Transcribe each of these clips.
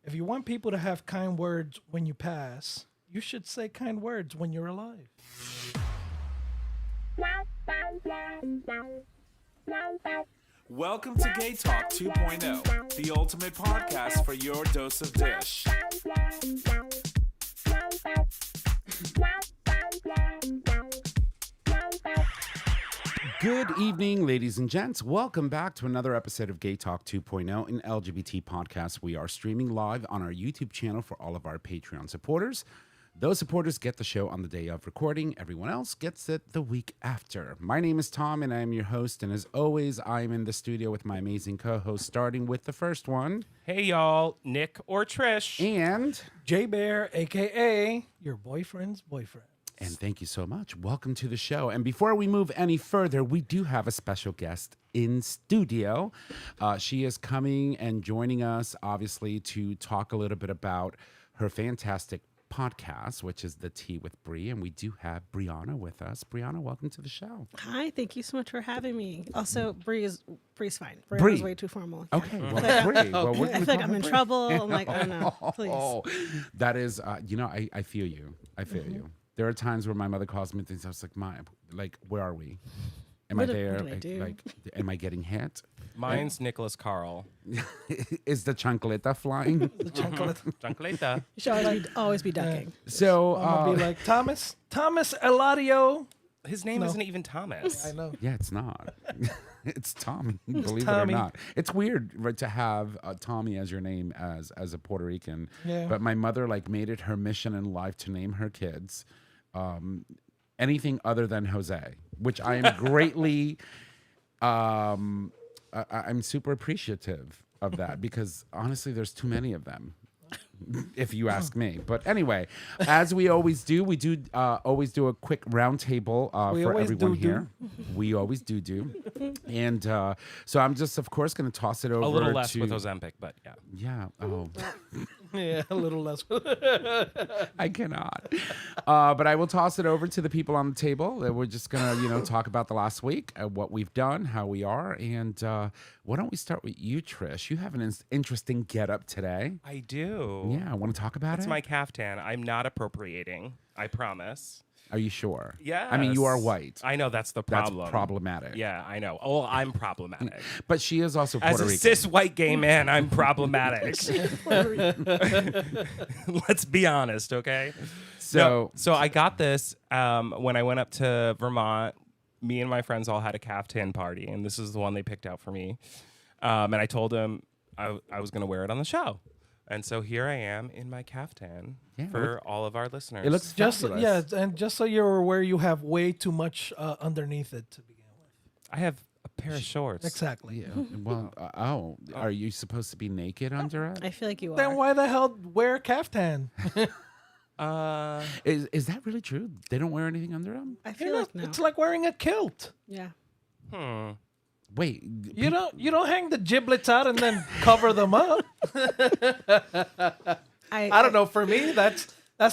If you want people to have kind words when you pass, you should say kind words when you're alive. Welcome to GayTalk 2.0, the ultimate podcast for your dose of dish. Good evening, ladies and gents. Welcome back to another episode of GayTalk 2.0, an LGBT podcast. We are streaming live on our YouTube channel for all of our Patreon supporters. Those supporters get the show on the day of recording. Everyone else gets it the week after. My name is Tom, and I am your host. And as always, I am in the studio with my amazing co-host, starting with the first one. Hey, y'all. Nick or Trish. And J-Bear, a.k.a. your boyfriend's boyfriend. And thank you so much. Welcome to the show. And before we move any further, we do have a special guest in studio. She is coming and joining us, obviously, to talk a little bit about her fantastic podcast, which is The Tea with Bri. And we do have Briona with us. Briona, welcome to the show. Hi, thank you so much for having me. Also, Bri's fine. Bri. Briona's way too formal. Okay, well, Bri. Well, I feel like I'm in trouble. I'm like, I don't know. Please. That is, I feel you. I feel you. There are times where my mother calls me and things. I was like, "Mom, like, where are we? Am I there? What did I do? Like, am I getting hit? Mine's Nicholas Carl. Is the chancleta flying?" The chocolate. Chancleta. You should always be ducking. So, I'm going to be like, Thomas Eladio. His name No. isn't even Thomas. I know. yeah, it's not. It's Tommy. Believe Tommy. it or not, it's weird, right, to have Tommy as your name as a Puerto Rican. Yeah. But my mother made it her mission in life to name her kids anything other than Jose, which I am greatly. I'm super appreciative of that because honestly, there's too many of them. If you ask me. But anyway, as we always do, always do a quick roundtable for everyone here. We always do. And so I'm just, of course, going to toss it over A little less to... with Ozempic, but yeah. Yeah. Oh, Yeah, a little less. I cannot. But I will toss it over to the people on the table. We're just going to, talk about the last week, what we've done, how we are. And why don't we start with you, Trish? You have an interesting getup today. I do. Yeah, I want to talk about It's it. my caftan. I'm not appropriating. I promise. Are you sure? Yeah. I mean, you are white. I know that's the That's problem. problematic. Yeah, I know. Oh, I'm problematic. But she is also As Puerto a Rican. cis white gay man, I'm problematic. Let's be honest, okay? So, So I got this when I went up to Vermont. Me and my friends all had a caftan party, and this is the one they picked out for me. And I told them I was going to wear it on the show. And so here I am in my caftan for all of our listeners. it looks Just fabulous. and just so you're aware, you have way too much underneath it to begin with. I have a pair of shorts. Exactly. Yeah. Well, are you supposed to be naked under it? I feel like you are. Then why the hell wear a caftan? Is that really true? They don't wear anything under them? I feel like no. It's like wearing a kilt. Yeah. Wait, You don't hang the giblets out and then cover them up. I don't know. For me, that's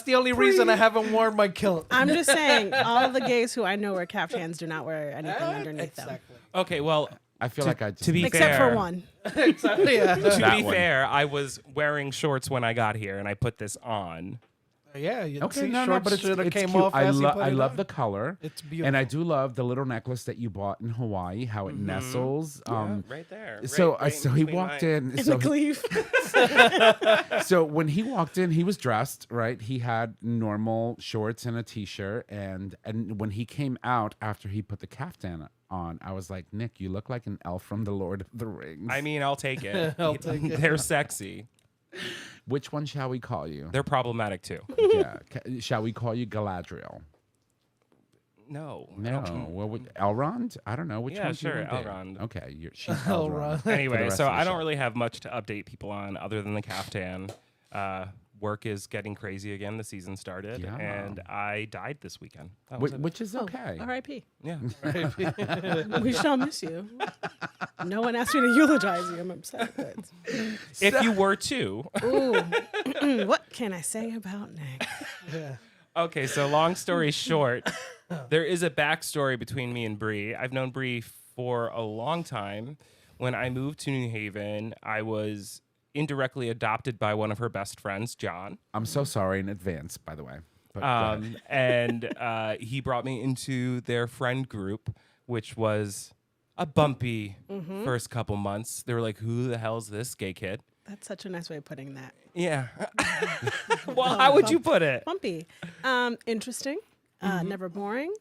the only reason I haven't worn my kilt. I'm just saying, all the gays who I know wear caftans do not wear anything underneath them. Exactly. Okay, well, I feel like I just... to be Except fair, for one. Exactly. Yeah. To That be one. fair, I was wearing shorts when I got here, and I put this on. Yeah. You Okay, see, no, shorts but it's should have came cute. off. I as you put I it love on. the color. It's beautiful. And I do love the little necklace that you bought in Hawaii, how it nestles. Right there. So right so he between walked my- in. In So the cleave. So when he walked in, he was dressed, right? He had normal shorts and a t-shirt. And when he came out after he put the caftan on, I was like, Nick, you look like an elf from the Lord of the Rings. I mean, I'll take it. I'll take it. They're sexy. Which one shall we call you? They're problematic too. Yeah. Shall we call you Galadriel? No. No. What would Elrond? I don't know. Which Yeah, one do you sure, wanna be? Elrond. Okay. She's Elrond. Elrond. For the Anyway, rest so of the I don't show. really have much to update people on other than the caftan. Work is getting crazy again. The season started, Yeah. and I died this weekend. That was it. Which is okay. R.I.P. Yeah. We shall miss you. No one asked me to eulogize you. I'm upset. But... If you were to. Ooh. What can I say about Nick? Yeah. Okay, so long story short, there is a backstory between me and Bri. I've known Bri for a long time. when I moved to New Haven, I was indirectly adopted by one of her best friends, John. I'm so sorry in advance, by the way. But go ahead. And he brought me into their friend group, which was a bumpy first couple months. They were like, who the hell is this gay kid? That's such a nice way of putting that. Yeah. Well, how would you put it? Bumpy. Interesting. Never boring.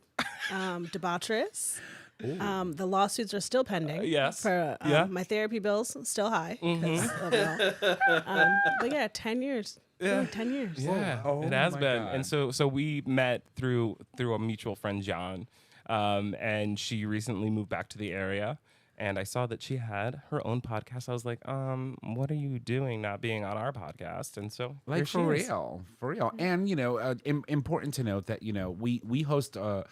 Debaucherous. The lawsuits are still pending. Yes. For Yeah. my therapy bills still high. 'Cause of it all. But yeah, 10 years. Yeah. 10 years. Yeah, Oh it has my been. God. And so we met through a mutual friend, John, and she recently moved back to the area. And I saw that she had her own podcast. I was like, what are you doing not being on our podcast? And so here Like she for is. real. And important to note that we host a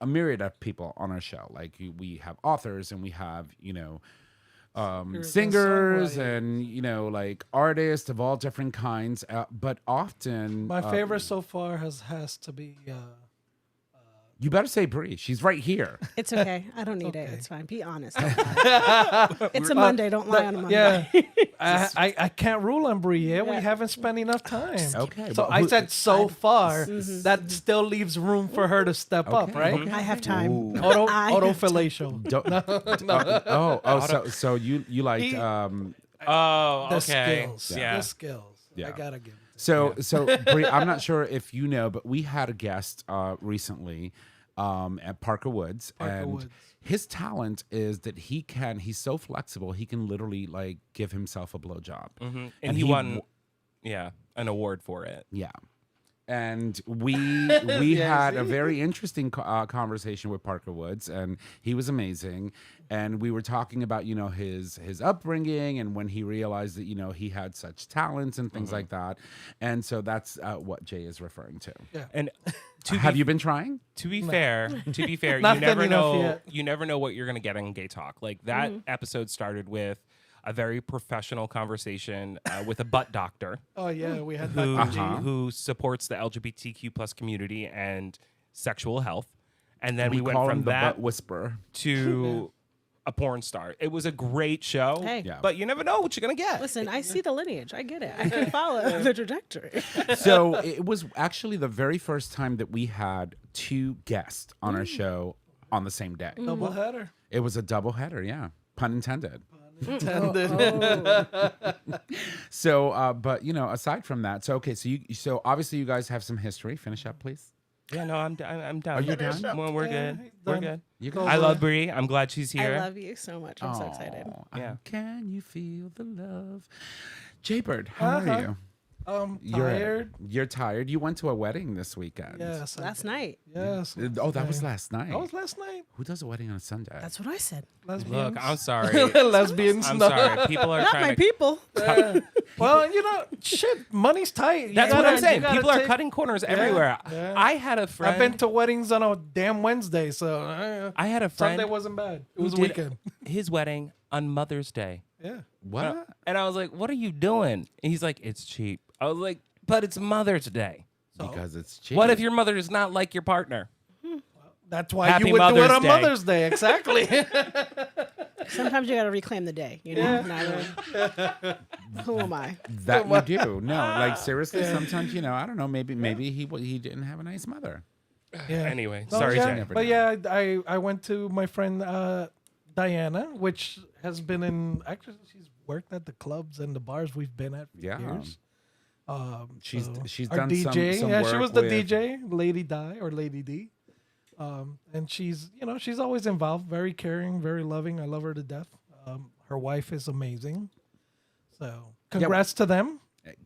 myriad of people on our show. Like we have authors and we have singers songwriters. and like artists of all different kinds. But often My favorite so far has to be. You better say Bri. She's right here. It's okay. I don't need it. okay. It's fine. Be honest. Don't lie. It's a Monday. Don't lie on a Monday. Yeah, I can't rule on Bri. Yeah, we haven't spent enough time. Okay, So well, I who- said so far. That still leaves room for her to step up, Okay, right? okay. I have time. Ooh. I have Autofellatio. So you like He- Oh, The okay. skills. Yeah. The skills. Yeah. I gotta give it. So Bri, I'm not sure if you know, but we had a guest recently at Parker Woods, and Woods. his talent is that he's so flexible, he can literally like give himself a blowjob. And he won, an award for it. Yeah. And we had a very interesting conversation with Parker Woods, and he was amazing. And we were talking about his upbringing and when he realized that he had such talents and things like that. And so that's what Jay is referring to. And Have you been trying? To be fair, you Not never thin enough know. yet. You never know what you're gonna get in Gay Talk. Like that episode started with a very professional conversation with a butt doctor Oh yeah, we had who Dr. G. who supports the LGBTQ plus community and sexual health, and then we went call from him the that butt whisperer. to a porn star. It was a great show, Hey. Yeah. but you never know what you're gonna get. Listen, I see the lineage. I get it. I can follow the trajectory. So it was actually the very first time that we had two guests on our show on the same day. Double header. It was a double header, yeah. Pun intended. So, but aside from that, so okay, so obviously you guys have some history. Finish up, please. Yeah, no, I'm done. Are you done? Well, we're Yeah, good. he's We're done. good. You Go guys. I love Bri. I'm glad she's I here. love you so much. I'm so excited. Yeah. Can you feel the love? Jaybird, how are you? Tired. You're tired. You went to a wedding this weekend. Yes. Last night. Yes. Oh, that was last night. That was last night. Who does a wedding on a Sunday? That's what I said. Lesbians. Look, I'm sorry. Lesbians. I'm no. sorry. People are Not trying my to. people. Well, shit, money's tight. You That's what gotta- I'm saying. you gotta People are take- cutting corners everywhere. yeah. I had a friend. I've been to weddings on a damn Wednesday, so I had a friend. Sunday wasn't bad. It who was a did weekend. His wedding on Mother's Day. Yeah. What? And I was like, "What are you doing?" And he's like, "It's cheap." I was like, "But it's Mother's Day. Because it's cheap. What if your mother does not like your partner?" That's why Happy you would do Mother's it on Day. Mother's Day. Exactly. Sometimes you got to reclaim the day. Who am I? that you do? No, like seriously. Sometimes I don't know. Maybe he didn't have a nice mother. Yeah. Anyway, No, sorry, yeah, Jay. Never but know. yeah, I went to my friend Diana, which has been actually she's worked at the clubs and the bars we've been at for Yeah. years. She's So she's our done DJ. some Yeah, she work was the with- DJ, Lady Di or Lady D. And she's she's always involved, very caring, very loving. I love her to death. Her wife is amazing. So congrats to them,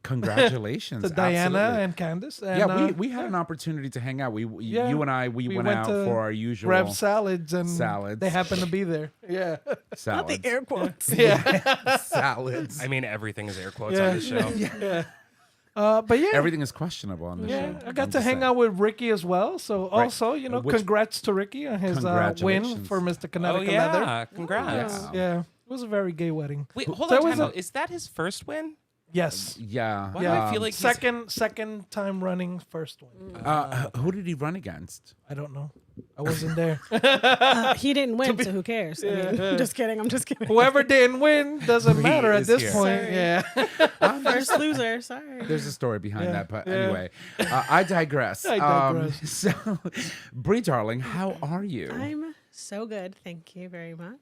Congratulations, to Diana absolutely. and Candace. And, Yeah, we had an opportunity to hang out. Yeah, You and I went out to for our usual grab salads, and salads. they happen to be there. Yeah, Not salads. the air quotes. yeah. Salads. I mean, everything is air quotes Yeah. on this show. Yeah. But yeah, Everything is questionable on the yeah, show. I got I'm to just hang saying. out with Ricky as well. So also, Which- congrats to Ricky on his win Congratulations. for Mr. Oh Connecticut yeah, Leather. congrats. Wow. Yeah, it was a very gay wedding. Wait, hold There on. was Time a- out. Is that his first win? Yes. Yeah. Why do I feel like he's- second time running, first one. Who did he run against? I don't know. I wasn't there. He didn't win, so who cares? I mean, just kidding. I'm just kidding. Whoever didn't win doesn't Bri matter at is this here. point. Sorry. Yeah. First loser. Sorry. There's a story behind Yeah, that, but yeah. anyway, I digress. I digress. So, Bri, darling, how are you? I'm so good. Thank you very much.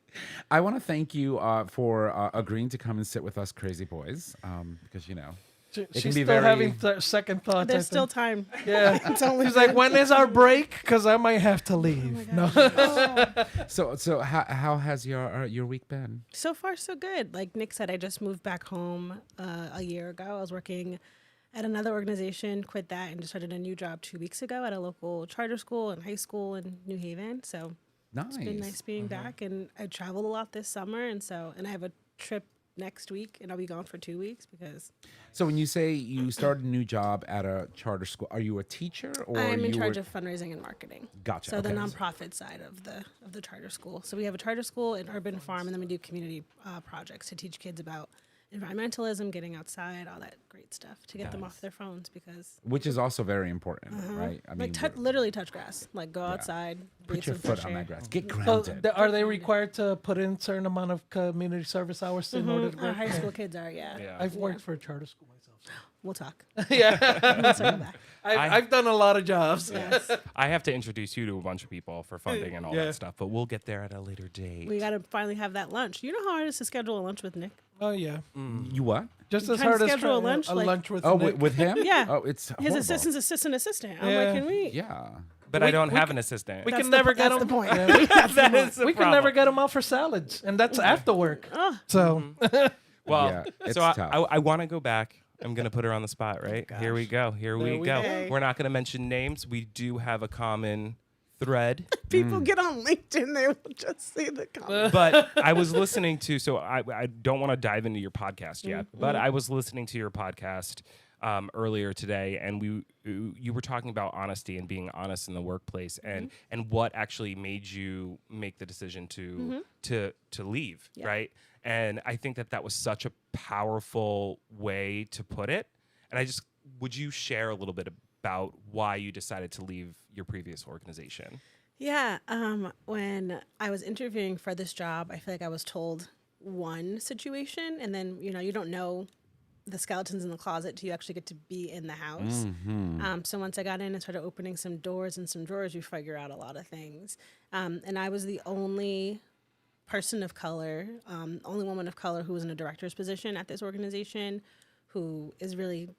I want to thank you for agreeing to come and sit with us crazy boys, because, you know, She's can still be very- having second thoughts. I There's still think. time. Yeah. It's only She's like, when is our break? Because I might have to leave. No. So how has your week been? So far, so good. Like Nick said, I just moved back home a year ago. I was working at another organization, quit that, and just started a new job 2 weeks ago at a local charter school and high school in New Haven. So Nice. it's been nice being back. And I traveled a lot this summer, and I have a trip next week, and I'll be gone for 2 weeks because So when you say you started a new job at a charter school, are you a teacher or I'm in you charge were- of fundraising and marketing. Gotcha. So the okay. nonprofit side of the charter school. So we have a charter school, an urban farm, and then we do community projects to teach kids about environmentalism, getting outside, all that great stuff to get them off their phones because Which is also very important, right? I like we're- literally touch grass, like go outside, breathe put your some foot fresh on air. that grass. Get So grounded. are they required to put in certain amount of community service hours in order to Our work? high school kids are, yeah. Yeah. I've worked for a charter school myself. We'll talk. Yeah. We'll circle back. I've done a lot of jobs. Yes. I have to introduce you to a bunch of people for funding and all Yeah. that stuff, but we'll get there at a later date. We got to finally have that lunch. You know how hard it is to schedule a lunch with Nick? Oh yeah. You what? Just You as trying to hard as schedule a lunch, a like- lunch with Oh, Nick. with him? Yeah. Oh, it's His horrible. assistant's assistant. I'm Yeah. like, can we? Yeah. But We- I don't we have c- an assistant. we That's can the never po- get that's them. the point. Yeah, That is the we can problem. never get them out for salads, and that's after work. Oh, So Well, Yeah, it's so tough. I want to go back. I'm going to put her on the spot, right? Here we go. Here we we go. go. We're not going to mention names. We do have a common thread. people get on LinkedIn, they will just see the comment. But I was listening to, so I don't want to dive into your podcast yet, but I was listening to your podcast earlier today, and you were talking about honesty and being honest in the workplace, and what actually made you make the decision to leave, Yeah. right? And I think that was such a powerful way to put it. And would you share a little bit about why you decided to leave your previous organization? Yeah, when I was interviewing for this job, I feel like I was told one situation, and then you don't know the skeletons in the closet till you actually get to be in the house. So once I got in and started opening some doors and some drawers, you figure out a lot of things. And I was the only person of color, only woman of color who was in a director's position at this organization, who is really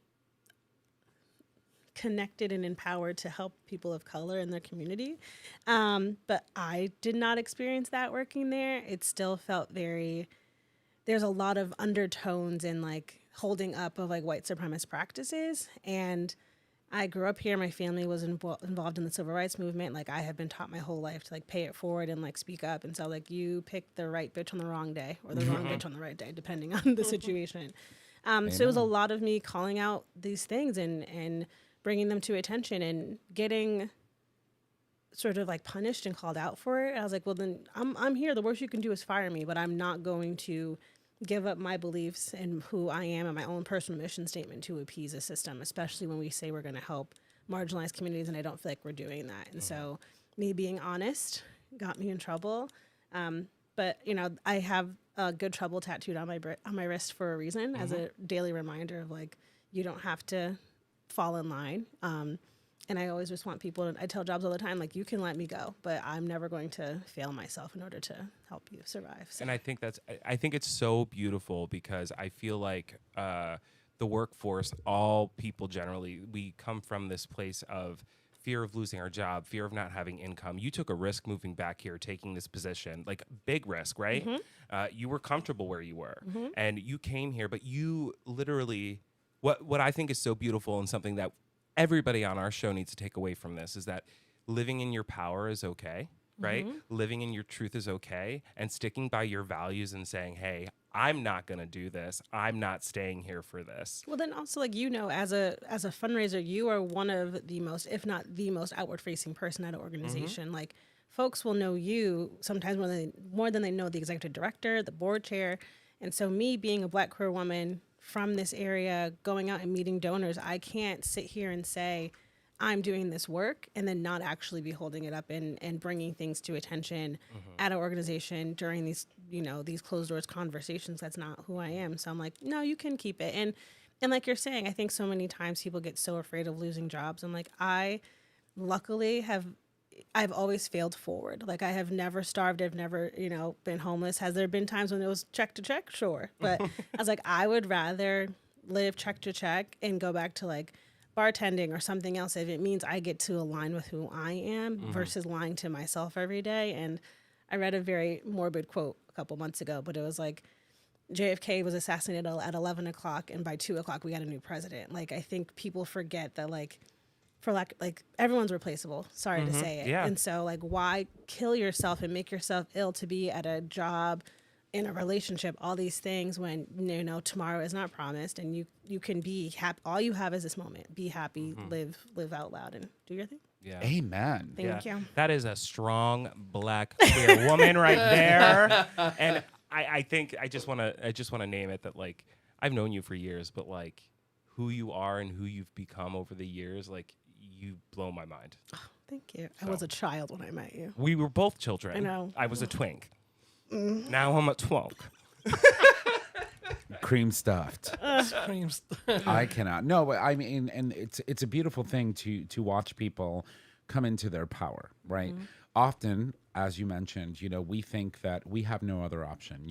connected and empowered to help people of color in their community. But I did not experience that working there. It still felt there's a lot of undertones and like holding up of like white supremacist practices. And I grew up here. My family was involved in the civil rights movement. Like I have been taught my whole life to like pay it forward and like speak up. And so like you pick the right bitch on the wrong day or the wrong bitch on the right day, depending on the situation. So it was a lot of me calling out these things and bringing them to attention and getting sort of like punished and called out for it. I was like, well, then I'm here. The worst you can do is fire me, but I'm not going to give up my beliefs and who I am and my own personal mission statement to appease a system, especially when we say we're going to help marginalized communities, and I don't feel like we're doing that. And so me being honest got me in trouble. But, I have a good trouble tattooed on my wrist for a reason as a daily reminder of like, you don't have to fall in line. And I always just want people I tell jobs all the time, like, you can let me go, but I'm never going to fail myself in order to help you survive. So. And I think it's so beautiful because I feel like the workforce, all people generally, we come from this place of fear of losing our job, fear of not having income. You took a risk moving back here, taking this position, like big risk, right? You were comfortable where you were and you came here, but you literally, what I think is so beautiful and something that everybody on our show needs to take away from this is that living in your power is okay, right? Living in your truth is okay. And sticking by your values and saying, hey, I'm not going to do this. I'm not staying here for this. Well, then also, like, as a fundraiser, you are one of the most, if not the most outward facing person at an organization. Like, folks will know you sometimes more than they know the executive director, the board chair. And so me being a Black queer woman from this area, going out and meeting donors, I can't sit here and say, I'm doing this work and then not actually be holding it up and bringing things to attention at an organization during these, these closed doors conversations. That's not who I am. So I'm like, no, you can keep it. And like you're saying, I think so many times people get so afraid of losing jobs. I'm like, I luckily I've always failed forward. Like I have never starved. I've never, been homeless. Has there been times when it was check to check? Sure. But I was like, I would rather live check to check and go back to like bartending or something else if it means I get to align with who I am versus lying to myself every day. And I read a very morbid quote a couple months ago, but it was like JFK was assassinated at 11 o'clock and by 2 o'clock we got a new president. Like I think people forget that like everyone's replaceable. Sorry to say it. Yeah. And so like why kill yourself and make yourself ill to be at a job, in a relationship, all these things when tomorrow is not promised and you can be happy. All you have is this moment. Be happy, live out loud and do your thing. Yeah. Amen. Thank you. That is a strong Black queer woman right there. And I think I just want to name it that like I've known you for years, but like who you are and who you've become over the years, like you blow my mind. Oh, thank you. I was a child when I met you. We were both children. I know. I was a twink. Now I'm a twonk. Cream stuffed. Screams. I cannot. No, but I mean, and it's a beautiful thing to watch people come into their power, right? Often, as you mentioned, we think that we have no other option.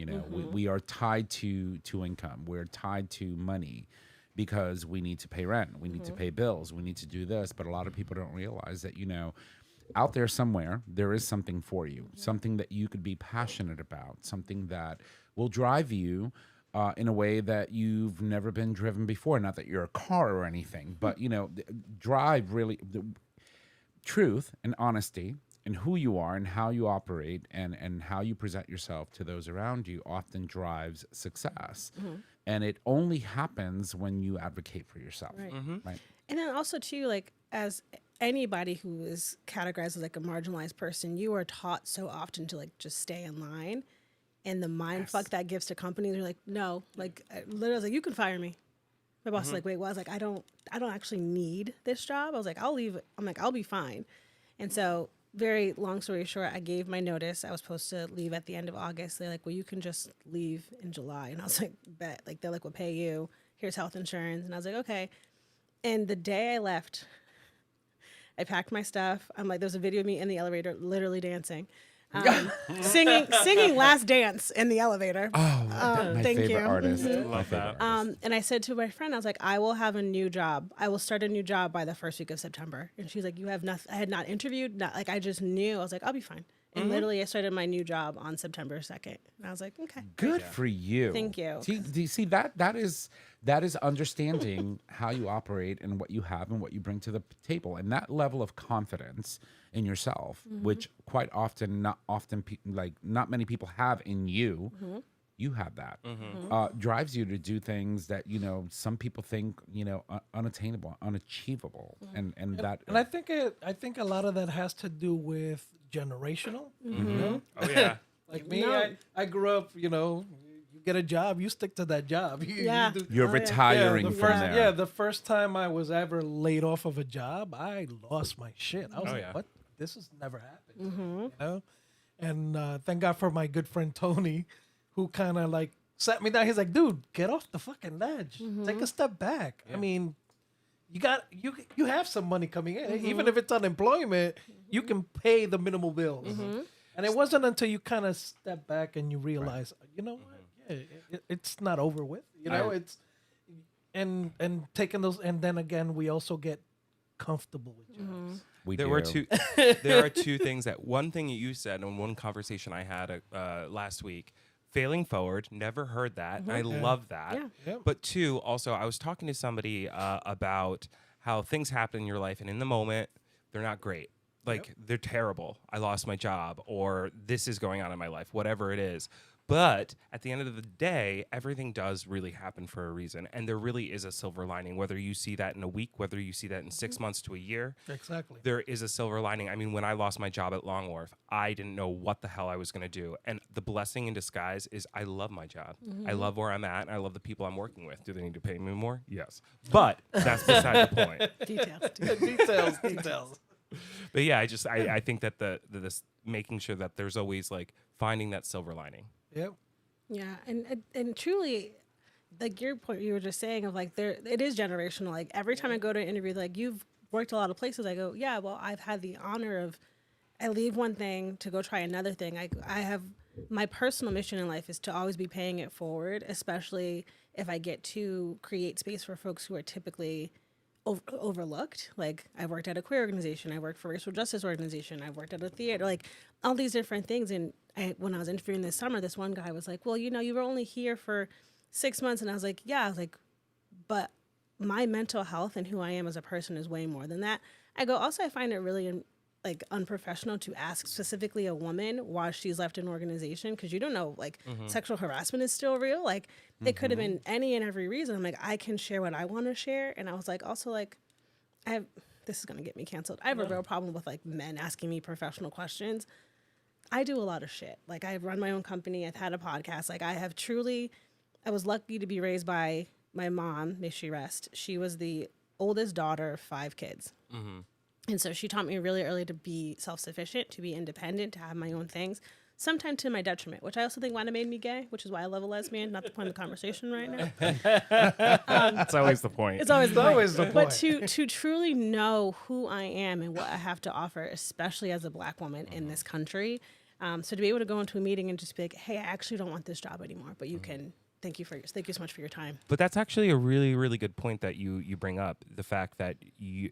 We are tied to income. We're tied to money because we need to pay rent. We need to pay bills. We need to do this. But a lot of people don't realize that, out there somewhere, there is something for you, something that you could be passionate about, something that will drive you in a way that you've never been driven before. Not that you're a car or anything, but, drive really the truth and honesty and who you are and how you operate and how you present yourself to those around you often drives success. And it only happens when you advocate for yourself. Right. And then also too, like as anybody who is categorized as like a marginalized person, you are taught so often to like just stay in line, and the mind fuck that gives to companies. You're like, no, like literally, I was like, you can fire me. My boss is like, wait, well, I was like, I don't actually need this job. I was like, I'll leave. I'm like, I'll be fine. And so, very long story short, I gave my notice. I was supposed to leave at the end of August. They're like, well, you can just leave in July. And I was like, bet. Like they're like, we'll pay you. Here's health insurance. And I was like, okay. And the day I left, I packed my stuff. I'm like, there's a video of me in the elevator, literally dancing, singing "Last Dance" in the elevator. Oh, my thank favorite you. artist. Love My favorite that. artist. And I said to my friend, I was like, I will have a new job. I will start a new job by the first week of September. And she's like, you have nothing. I had not interviewed. I just knew. I was like, I'll be fine. And literally, I started my new job on September 2nd. And I was like, okay. Good for you. Thank you. Do you see that is understanding how you operate and what you have and what you bring to the table, and that level of confidence in yourself, which quite often not many people have in you. You have that. Drives you to do things that some people think unattainable, unachievable, and that. And I think a lot of that has to do with generational. Oh yeah. Like me, No. I grew up. You get a job, you stick to that job. Yeah. do- You're Oh, yeah. retiring the from first, there. yeah, the first time I was ever laid off of a job, I lost my shit. I was Oh, like, yeah. "What? This has never happened." And thank God for my good friend Tony, who kind of like sat me down. He's like, "Dude, get off the fucking ledge. Take a step back. I mean, you have some money coming in, even if it's unemployment. You can pay the minimal bills." And it wasn't until you kind of step back and you realize, you know what? Yeah, it's not over with. It's and taking those, and then again, we also get comfortable with jobs. We There do. were two. There are two things that one thing you said in one conversation I had last week. Failing forward, never heard that. And I love that. Yeah. Yeah. But two, also, I was talking to somebody about how things happen in your life, and in the moment, they're not great. Like they're terrible. I lost my job, or this is going on in my life, whatever it is. But at the end of the day, everything does really happen for a reason. And there really is a silver lining, whether you see that in a week, whether you see that in 6 months to a year. Exactly. There is a silver lining. I mean, when I lost my job at Long Wharf, I didn't know what the hell I was going to do. And the blessing in disguise is I love my job. I love where I'm at, and I love the people I'm working with. Do they need to pay me more? Yes. But that's beside the point. Details. But yeah, I think that this making sure that there's always like finding that silver lining. Yep. Yeah, and truly, like your point you were just saying of like it is generational. Like every time I go to an interview, like you've worked a lot of places, I go, yeah, well, I've had the honor of, I leave one thing to go try another thing. I have my personal mission in life is to always be paying it forward, especially if I get to create space for folks who are typically overlooked. Like I worked at a queer organization, I worked for a racial justice organization, I worked at a theater, like all these different things. And when I was interviewing this summer, this one guy was like, well, you were only here for 6 months. And I was like, yeah, I was like, but my mental health and who I am as a person is way more than that. I go, also, I find it really like unprofessional to ask specifically a woman why she's left an organization, because you don't know, like sexual harassment is still real. Like it could have been any and every reason. I'm like, I can share what I want to share. And I was like, also like, this is going to get me canceled. I have a real problem with like men asking me professional questions. I do a lot of shit. Like I've run my own company. I've had a podcast. Like I was lucky to be raised by my mom, may she rest. She was the oldest daughter of 5 kids. And so she taught me really early to be self-sufficient, to be independent, to have my own things, sometimes to my detriment, which I also think might have made me gay, which is why I love a lesbian, not the point of the conversation right now. That's always the point. It's always the point. But point. to truly know who I am and what I have to offer, especially as a Black woman in this country, so to be able to go into a meeting and just be like, hey, I actually don't want this job anymore, but you can... Thank you so much for your time. But that's actually a really, really good point that you bring up. The fact that you've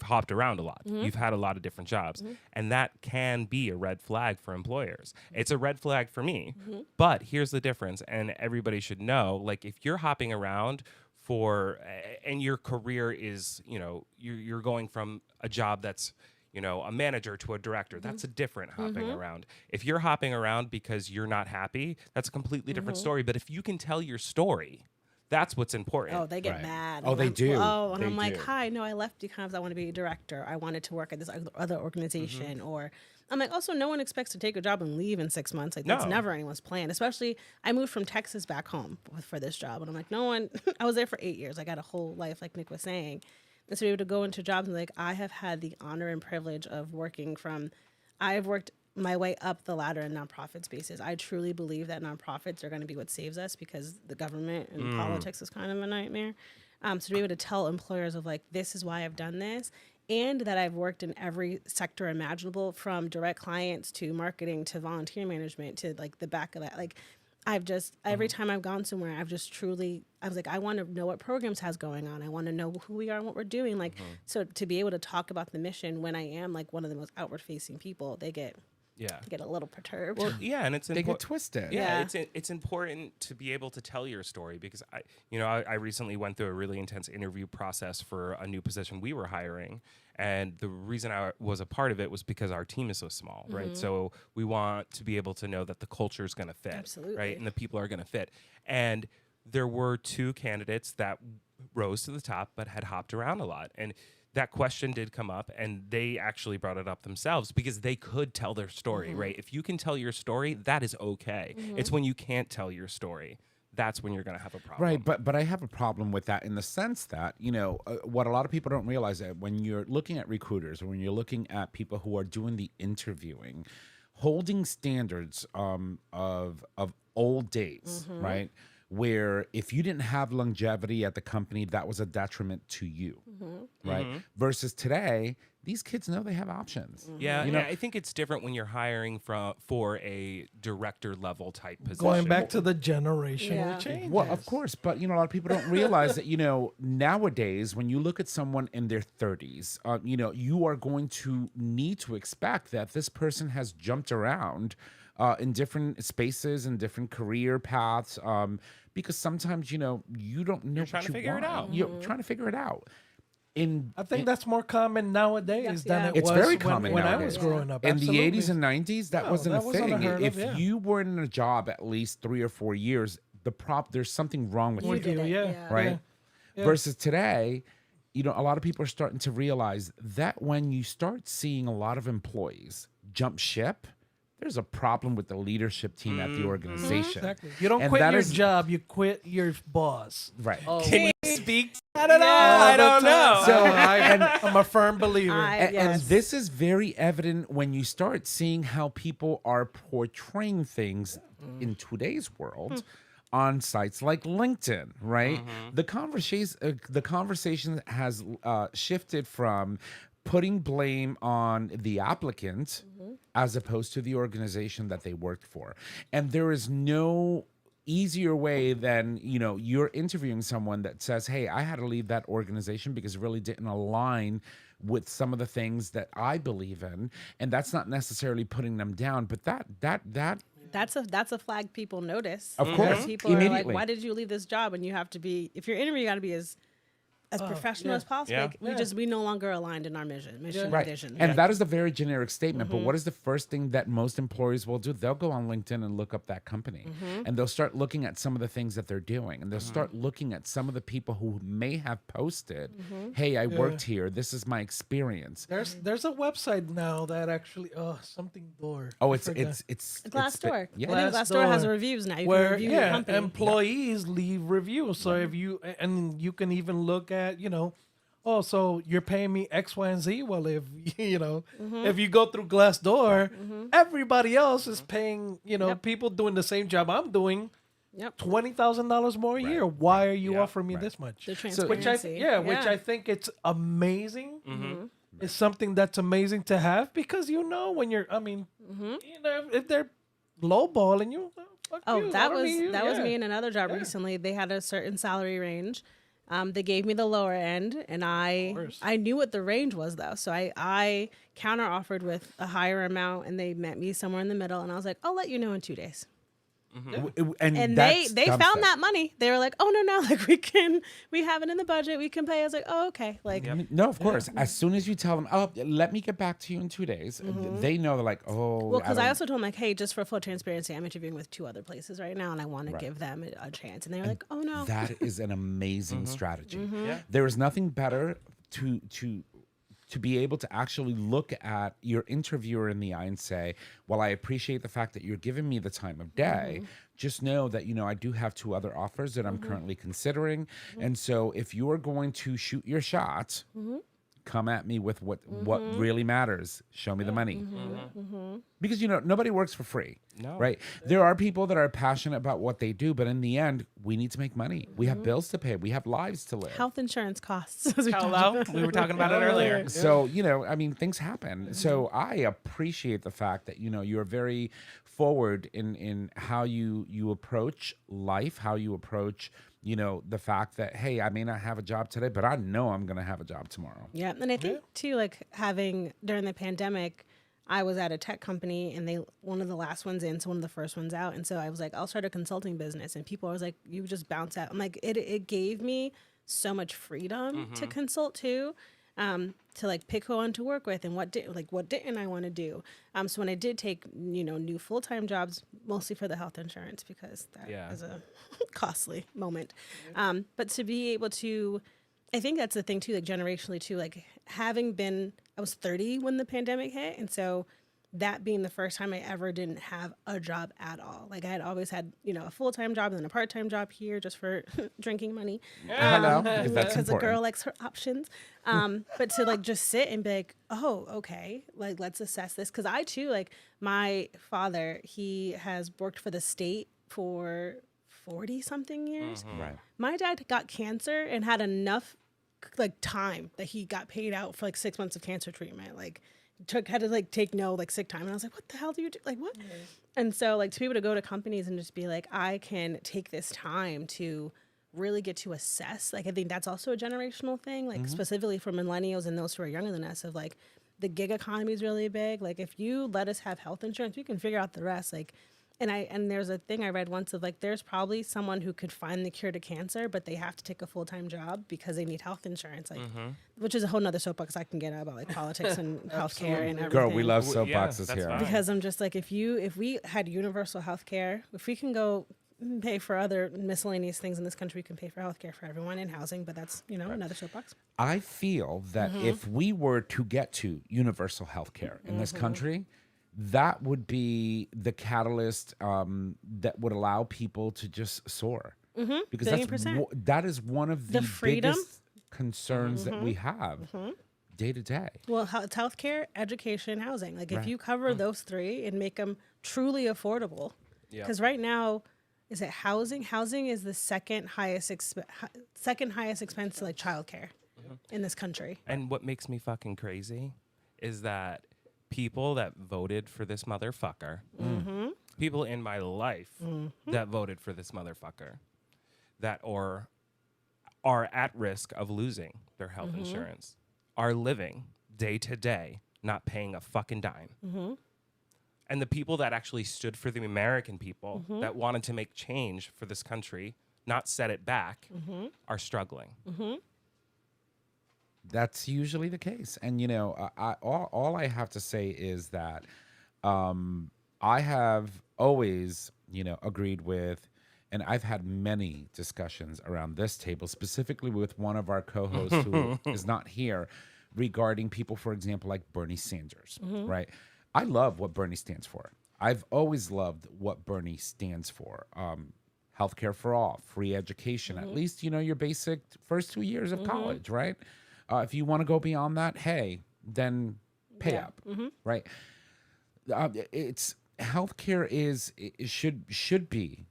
hopped around a lot. You've had a lot of different jobs, and that can be a red flag for employers. It's a red flag for me. But here's the difference, and everybody should know. Like if you're hopping around and your career is, you're going from a job that's a manager to a director. That's a different hopping around. If you're hopping around because you're not happy, that's a completely different story. But if you can tell your story, that's what's important. Oh, they get mad. Oh, they do. Oh, and They I'm like, do. hi, no, I left because I want to be a director. I wanted to work at this other organization. Or I'm like, also, no one expects to take a job and leave in 6 months. Like, that's never anyone's plan. Especially, I moved from Texas back home for this job. And I'm like, no one, I was there for 8 years. I got a whole life, like Nick was saying. And so be able to go into jobs and like, I have had the honor and privilege of I've worked my way up the ladder in nonprofit spaces. I truly believe that nonprofits are going to be what saves us, because the government and politics is kind of a nightmare. So to be able to tell employers of like, this is why I've done this, and that I've worked in every sector imaginable, from direct clients to marketing to volunteer management to like the back of that. Like I've just, every time I've gone somewhere, I was like, I want to know what programs has going on. I want to know who we are and what we're doing. Like, so to be able to talk about the mission when I am like one of the most outward facing people, they get a little perturbed. Well, yeah, and They get twisted. Yeah, it's important to be able to tell your story, because I recently went through a really intense interview process for a new position we were hiring, and the reason I was a part of it was because our team is so small, right? So we want to be able to know that the culture is going to fit, Absolutely. right, and the people are going to fit. And there were 2 candidates that rose to the top but had hopped around a lot, and that question did come up, and they actually brought it up themselves because they could tell their story, right? If you can tell your story, that is okay. It's when you can't tell your story, that's when you're going to have a problem. Right, but I have a problem with that in the sense that, what a lot of people don't realize, that when you're looking at recruiters or when you're looking at people who are doing the interviewing, holding standards of old days, right? Where if you didn't have longevity at the company, that was a detriment to you, right? Versus today, these kids know they have options. Yeah, I think it's different when you're hiring for a director level type position. Going back to the generational changes. Well, of course, but a lot of people don't realize that nowadays when you look at someone in their 30s, you are going to need to expect that this person has jumped around in different spaces and different career paths, because sometimes you don't know. You're trying to figure it out. You're trying to figure it out. I think that's more common nowadays than it It's was very when, common when I nowadays. was growing up. In the Absolutely. 80s and 90s, that No, wasn't that a wasn't thing. unheard of, If yeah. you were in a job at least 3 or 4 years, there's something wrong with With you, you, yeah. right? Yeah. Versus today, a lot of people are starting to realize that when you start seeing a lot of employees jump ship, there's a problem with the leadership team at the organization. Exactly. You don't And quit that your is- job, you quit your boss. Right. Can you speak? I don't know. Yeah. I don't know. So I'm a firm believer. And Yes. this is very evident when you start seeing how people are portraying things in today's world on sites like LinkedIn, right? The conversation has shifted from putting blame on the applicant as opposed to the organization that they worked for. And there is no easier way than, you're interviewing someone that says, hey, I had to leave that organization because it really didn't align with some of the things that I believe in. And that's not necessarily putting them down, but that That's a flag people notice. Of course. People are like, Immediately. why did you leave this job? And you have to be, if you're interviewing, you got to be as professional as possible. Yeah. Like, we no longer aligned in our mission and Right. vision. And that is a very generic statement. But what is the first thing that most employers will do? They'll go on LinkedIn and look up that company. And they'll start looking at some of the things that they're doing. And they'll start looking at some of the people who may have posted, hey, I worked here. This is my experience. There's a website now that actually something door. Oh, I it's forgot. Glassdoor. Yeah. I think Glassdoor has reviews now. You can where review your company. employees leave reviews. So if you you can even look at oh, so you're paying me X, Y, and Z. Well, if if you go through Glassdoor, everybody else is paying people doing the same job I'm doing. Yep. $20,000 more a year. Why are you offering me this much? The Which I transparency. which I think it's amazing. It's something that's amazing to have because when you're if they're lowballing you. Fuck Oh, you, that I don't was need you. that was Yeah. me in another job recently. They had a certain salary range. They gave me the lower end, and I knew what the range was though. So I counter offered with a higher amount, and they met me somewhere in the middle. And I was like, I'll let you know in 2 days. And And that's they dumb found stuff. that money. They were like, oh no, like we have it in the budget. We can pay. I was like, oh okay, like No, of course. As soon as you tell them, oh, let me get back to you in 2 days, they know they're like, oh. well, because I don't- also told them like, hey, just for full transparency, I'm interviewing with 2 other places right now, and I want to give them a chance. And they were like, oh no. That is an amazing strategy. There is nothing better to be able to actually look at your interviewer in the eye and say, well, I appreciate the fact that you're giving me the time of day. Just know that, I do have 2 other offers that I'm currently considering. And so if you are going to shoot your shot, come at me with what really matters. Show me the money. Because, nobody works for free. No. Right? There are people that are passionate about what they do, but in the end, we need to make money. We have bills to pay. We have lives to live. Health insurance costs. as we talked Hello. about. We were talking about it earlier. So, things happen. So I appreciate the fact that, you're very forward in how you approach life, how you approach, the fact that, hey, I may not have a job today, but I know I'm going to have a job tomorrow. Yeah, and I think too, like having during the pandemic, I was at a tech company, and one of the last ones in, so one of the first ones out, and so I was like, I'll start a consulting business, and people was like, you just bounce out. I'm like, it gave me so much freedom to consult too, to like pick who I want to work with and what didn't I want to do. So when I did take new full time jobs, mostly for the health insurance because that is a costly moment, but to be able to. I think that's the thing too, like generationally too, like I was 30 when the pandemic hit. And so that being the first time I ever didn't have a job at all. Like I had always had, a full-time job and then a part-time job here just for drinking money. Hello, because that's Because a important. girl likes her options. But to like just sit and be like, oh, okay, like let's assess this. Cause I too, like my father, he has worked for the state for 40 something years. Right. My dad got cancer and had enough like time that he got paid out for like 6 months of cancer treatment. Like had to like take no like sick time. And I was like, what the hell do you do? Like what? And so like to be able to go to companies and just be like, I can take this time to really get to assess. Like I think that's also a generational thing, like specifically for millennials and those who are younger than us of like the gig economy is really big. Like if you let us have health insurance, we can figure out the rest. Like And there's a thing I read once of like, there's probably someone who could find the cure to cancer, but they have to take a full-time job because they need health insurance, like, which is a whole nother soapbox I can get about like politics and healthcare and everything. Girl, we love Well, yeah, soapboxes that's here. fine. Because I'm just like, if we had universal health care, if we can go pay for other miscellaneous things in this country, we can pay for health care for everyone in housing, but that's, another soapbox. I feel that if we were to get to universal health care in this country, that would be the catalyst that would allow people to just soar. Because that is one of the freedom. biggest concerns that we have day to day. Well, it's healthcare, education, housing. Like if you cover those three and make them truly affordable, because right now, is it housing? Housing is the second highest expense to like childcare in this country. And what makes me fucking crazy is that people that voted for this motherfucker, people in my life that voted for this motherfucker, that are at risk of losing their health insurance, are living day to day, not paying a fucking dime. And the people that actually stood for the American people that wanted to make change for this country, not set it back, are struggling. That's usually the case. And, all I have to say is that I have always, agreed with, and I've had many discussions around this table, specifically with one of our co-hosts who is not here, regarding people, for example, like Bernie Sanders, right? I love what Bernie stands for. I've always loved what Bernie stands for. Healthcare for all, free education, at least, your basic first 2 years of college, right? If you want to go beyond that, hey, then pay up, right? It's healthcare should be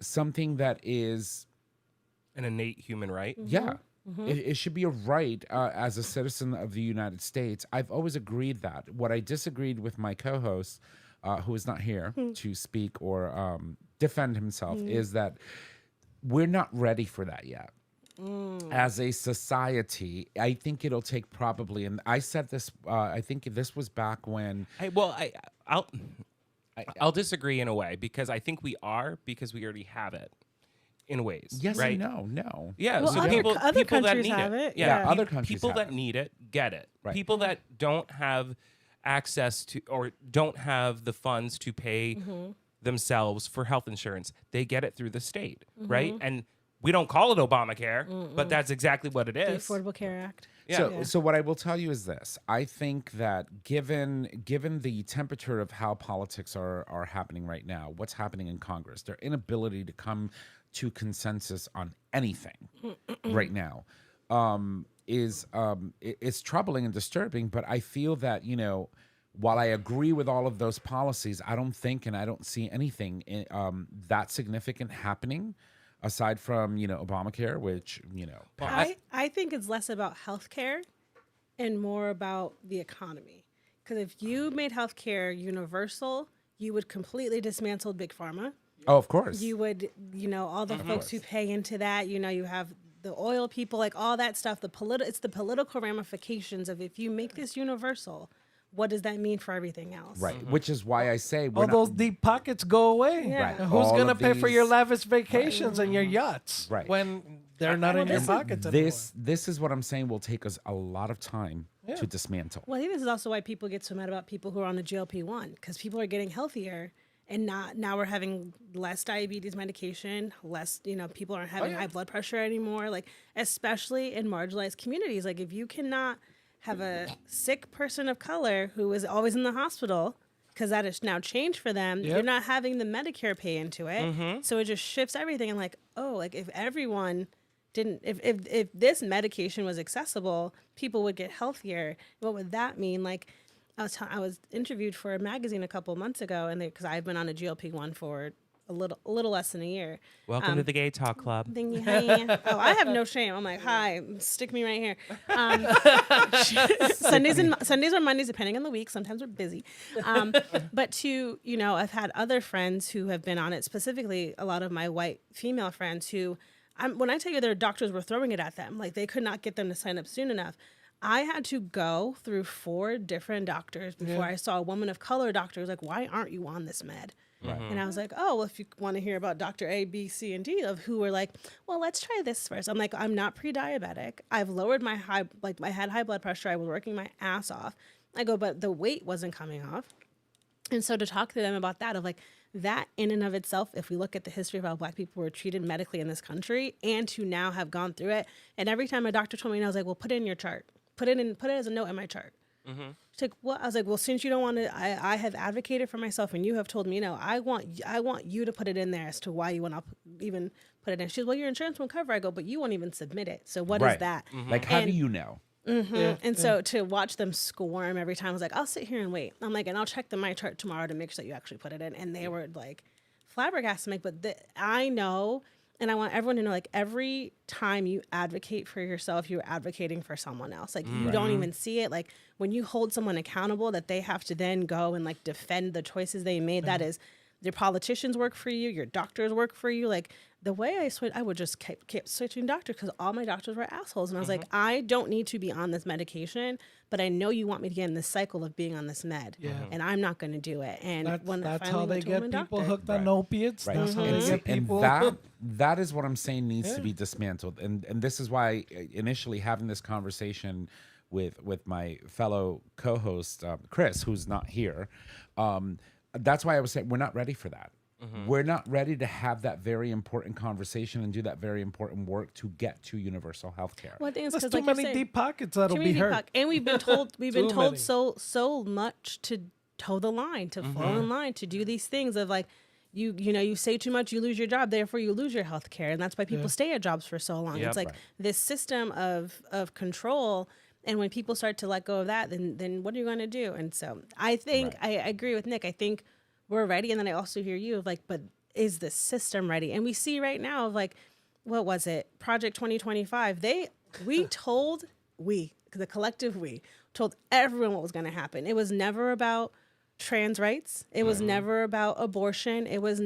something that is An innate human right. yeah. It should be a right as a citizen of the United States. I've always agreed that. What I disagreed with my co-host, who is not here to speak or defend himself, is that we're not ready for that yet. As a society, I think it'll take probably, and I said this, I think this was back when. I'll disagree in a way because I think we already have it. In ways, Yes, right? No. Yeah, Well, so other people that countries need have it. Yeah, Yeah. other countries people have that it. need it get it. Right. People that don't have access to or don't have the funds to pay themselves for health insurance, they get it through the state, right? And we don't call it Obamacare, but that's exactly what it The is. Affordable Care Act. Yeah. So what I will tell you is this. I think that given the temperature of how politics are happening right now, what's happening in Congress, their inability to come to consensus on anything right now is troubling and disturbing. But I feel that, while I agree with all of those policies, I don't think and I don't see anything that significant happening aside from, Obamacare, which, I think it's less about healthcare and more about the economy. Because if you made healthcare universal, you would completely dismantle big pharma. oh, of course. You would, all the folks who pay into that, you have the oil people, like all that stuff. It's the political ramifications of if you make this universal, what does that mean for everything else? Right, which is why I say we're All not, those deep pockets go away. Yeah. Right. And who's All going to of pay for your these- lavish vacations and your yachts Right. when they're not in your pockets anymore? this is what I'm saying will take us a lot of time to dismantle. Well, I think this is also why people get so mad about people who are on the GLP-1, because people are getting healthier and now we're having less diabetes medication, less, people aren't having high blood pressure anymore, like especially in marginalized communities. Like if you cannot have a sick person of color who is always in the hospital, because that has now changed for them, you're not having the Medicare pay into it. So it just shifts everything. And like, if everyone didn't, if this medication was accessible, people would get healthier. What would that mean? Like, I was interviewed for a magazine a couple months ago, and because I've been on a GLP-1 for a little less than a year. Welcome to the GayTalk Club. Thank you, honey. I have no shame. I'm like, hi, stick me right here. Sundays or Mondays, depending on the week. Sometimes we're busy. But I've had other friends who have been on it, specifically a lot of my white female friends who, when I tell you their doctors were throwing it at them, like they could not get them to sign up soon enough. I had to go through 4 different doctors before I saw a woman of color doctor who was like, why aren't you on this med? And I was like, oh, well, if you want to hear about Dr. A, B, C, and D, of who were like, well, let's try this first. I'm like, I'm not pre-diabetic. I've lowered my I had high blood pressure. I was working my ass off. I go, but the weight wasn't coming off. And so to talk to them about that, of like, that in and of itself, if we look at the history of how Black people were treated medically in this country, and to now have gone through it. And every time a doctor told me, and I was like, well, put it in your chart. Put it as a note in my chart. She's like, what? I was like, well, since you don't want to, I have advocated for myself, and you have told me, no, I want you to put it in there as to why you want to even put it in. She's, well, your insurance won't cover. I go, but you won't even submit it. So what is that? Like, how do you know? So to watch them squirm every time, I was like, I'll sit here and wait. I'm like, and I'll check my chart tomorrow to make sure that you actually put it in. And they were like flabbergasted. I'm like, but I know, and I want everyone to know, like, every time you advocate for yourself, you're advocating for someone else. Like, you don't even see it. Like, when you hold someone accountable, that they have to then go and like defend the choices they made. That is, your politicians work for you, your doctors work for you. Like, the way I switched, I would just keep switching doctors because all my doctors were assholes. And I was like, I don't need to be on this medication, but I know you want me to get in this cycle of being on this med. And I'm not going to do it. And that's how they get people hooked on opiates. Right. That's how they get people. And that is what I'm saying needs to be dismantled. And this is why initially having this conversation with my fellow co-host, Chris, who's not here, that's why I was saying we're not ready for that. We're not ready to have that very important conversation and do that very important work to get to universal health care. Well, I think There's it's too many deep pockets that'll be hurt. And we've been told so much to toe the line, to fall in line, to do these things of like, you say too much, you lose your job, therefore you lose your health care. And that's why people stay at jobs for so long. It's like this system of control. And when people start to let go of that, then what are you going to do? And so I think I agree with Nick. I think we're ready. And then I also hear you of like, but is the system ready? And we see right now of like, what was it? Project 2025. The collective we told everyone what was going to happen. It was never about trans rights. It was never about abortion. It was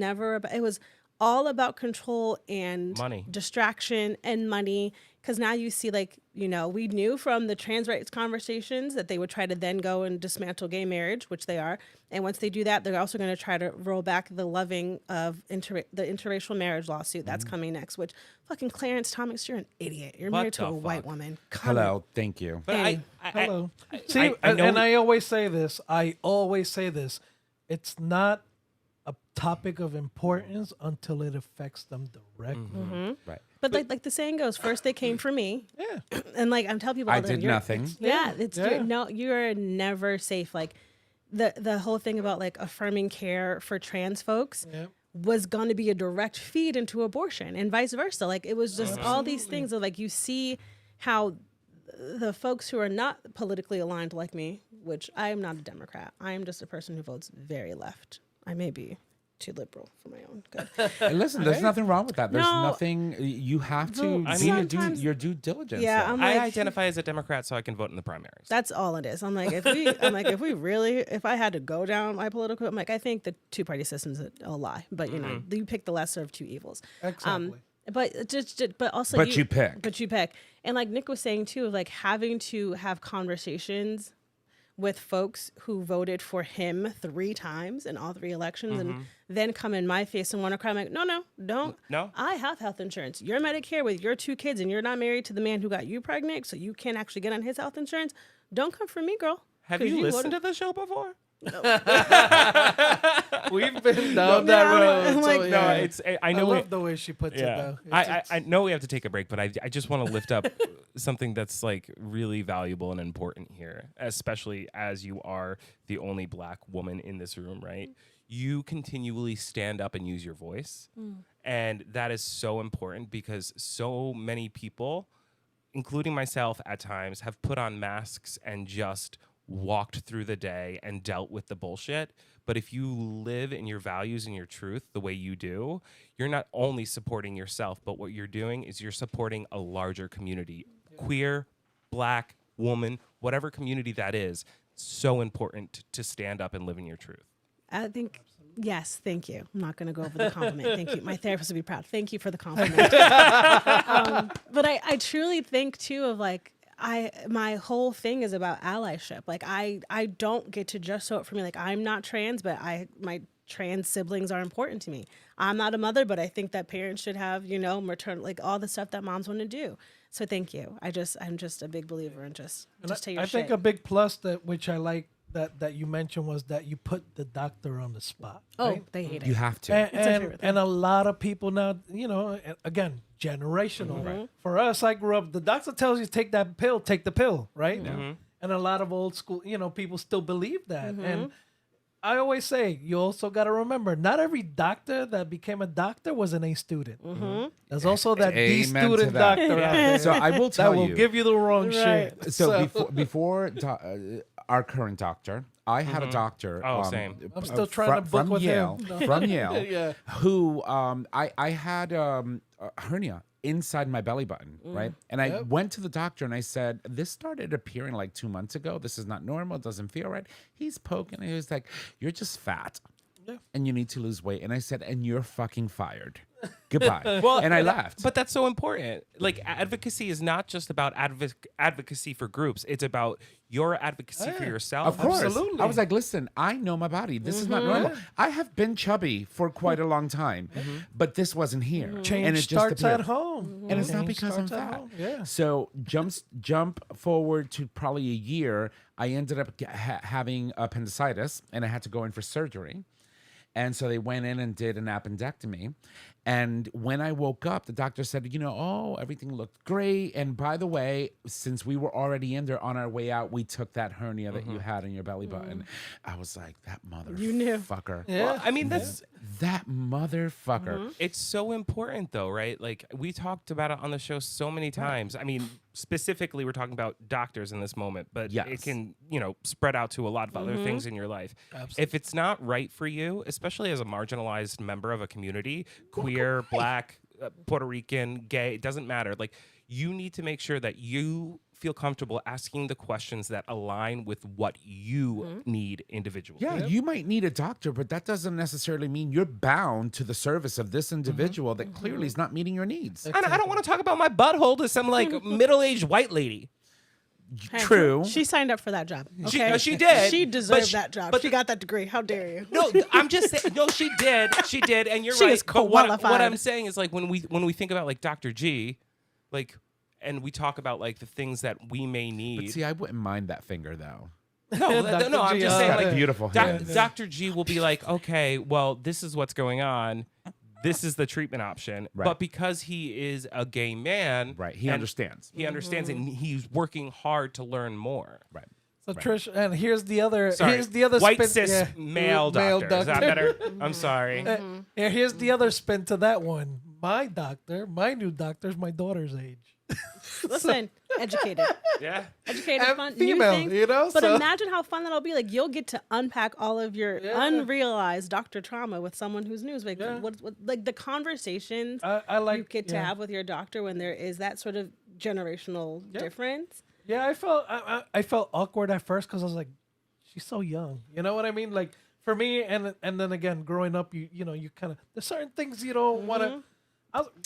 all about control and money, distraction and money. Because now you see, like, we knew from the trans rights conversations that they would try to then go and dismantle gay marriage, which they are. And once they do that, they're also going to try to roll back the loving of the interracial marriage lawsuit that's coming next, which fucking Clarence Thomas, you're an idiot. You're married to a white woman. Hello, thank you. But Hello. See, I always say this. It's not a topic of importance until it affects them directly. Right. But like the saying goes, first they came for me. Yeah. And like I'm telling people all I the time, did nothing. You're never safe. Like the whole thing about like affirming care for trans folks was going to be a direct feed into abortion and vice versa. Like it was just all these things of like you see how the folks who are not politically aligned like me, which I am not a Democrat. I am just a person who votes very left. I may be too liberal for my own good. And listen, there's nothing wrong with that. There's nothing. You have to do your due diligence. Yeah, though. I identify as a Democrat so I can vote in the primaries. That's all it is. I'm like, if I had to go down my political, I'm like, I think the two-party system's a lie. But you pick the lesser of two evils. Exactly. But you pick. And like Nick was saying too, of like having to have conversations with folks who voted for him 3 times in all 3 elections and then come in my face and want to cry. I'm like, no, don't. No. I have health insurance. You're Medicare with your 2 kids and you're not married to the man who got you pregnant, so you can't actually get on his health insurance. Don't come for me, girl. Have you listened to the show before? We've been down that road. Like, so, No, yeah. it's. I I know. love the way she puts it, though. I know we have to take a break, but I just want to lift up something that's like really valuable and important here, especially as you are the only Black woman in this room, right? You continually stand up and use your voice, and that is so important because so many people, including myself at times, have put on masks and just walked through the day and dealt with the bullshit. But if you live in your values and your truth the way you do, you're not only supporting yourself, but what you're doing is you're supporting a larger community. Queer, Black, woman, whatever community that is, so important to stand up and live in your truth. I think, yes, thank you. I'm not going to go over the compliment. Thank you. My therapist would be proud. Thank you for the compliment. But I truly think, too, of like, my whole thing is about allyship. Like I don't get to just show up for me. Like I'm not trans, but my trans siblings are important to me. I'm not a mother, but I think that parents should have, maternal, like all the stuff that moms want to do. So thank you. I'm just a big believer in just take your I shit. think a big plus which I like that you mentioned was that you put the doctor on the spot. Oh, right? they hate it. You have to. It's a favorite thing. And a lot of people now, again, generational. Right. For us, I grew up, the doctor tells you take that pill, take the pill, right? And a lot of old school, people still believe that. And I always say, you also got to remember, not every doctor that became a doctor was an A student. There's also that D Amen to student that. doctor out there. So I will that tell will you. give you the wrong shit. So before our current doctor, I had a doctor. Oh, same. I'm still trying to book from with Yale, him. From Yale, Yeah. who I had a hernia inside my belly button, right? And I went to the doctor and I said, this started appearing like 2 months ago. This is not normal. It doesn't feel right. He's poking. And he was like, you're just fat. Yeah. And you need to lose weight. And I said, and you're fucking fired. Goodbye. Well, and I left. But that's so important. Like advocacy is not just about advocacy for groups. It's about your advocacy for yourself. Of course. Absolutely. I was like, listen, I know my body. This is not normal. I have been chubby for quite a long time, but this wasn't here. Change and it just starts appeared. at home. And it's not Change because I'm starts at fat. home. Yeah. So jump forward to probably a year. I ended up having appendicitis, and I had to go in for surgery. And so they went in and did an appendectomy. And when I woke up, the doctor said, everything looked great. And by the way, since we were already in there on our way out, we took that hernia that you had in your belly button. I was like, that motherfucker. You knew. Yeah. Well, I mean, That motherfucker. it's so important though, right? Like we talked about it on the show so many times. I mean, specifically we're talking about doctors in this moment, but Yes. it can, spread out to a lot of other things in your life. Absolutely. If it's not right for you, especially as a marginalized member of a community, queer, black, Puerto Rican, gay, it doesn't matter. Like you need to make sure that you feel comfortable asking the questions that align with what you need individually. Yeah, you might need a doctor, but that doesn't necessarily mean you're bound to the service of this individual that clearly is not meeting your needs. I don't want to talk about my butthole to some like middle-aged white lady. True. She signed up for that job. She- Okay? she did, She but deserved she- that job. but She got that degree. How dare you? No, I'm just saying. No, she did, and you're She right. is But what I'm qualified. saying is like when we think about like Dr. G, like, and we talk about like the things that we may need. But see, I wouldn't mind that finger though. No, Dr. no, I'm G, just oh, saying yeah. like Beautiful hands. Dr. G will be like, okay, well, this is what's going on. This is the treatment option. Right. But because he is a gay man, Right. He and understands. He understands it, and he's working hard to learn more. Right. So Trish, and here's the other. Sorry, Here's the other white spin, cis yeah. male doctor. Is that better? I'm sorry. Yeah, here's the other spin to that one. My new doctor's my daughter's age. Listen, educated. Yeah. Educated, And fun, female, new things. you know, But so- imagine how fun that'll be. Like you'll get to unpack all of your unrealized doctor trauma with someone who's new. Like what like the conversations I like you get to have with your doctor when there is that sort of generational difference. Yeah, I felt awkward at first because I was like, she's so young. You know what I mean? Like for me, and then again, growing up, you kind of there's certain things you don't want to.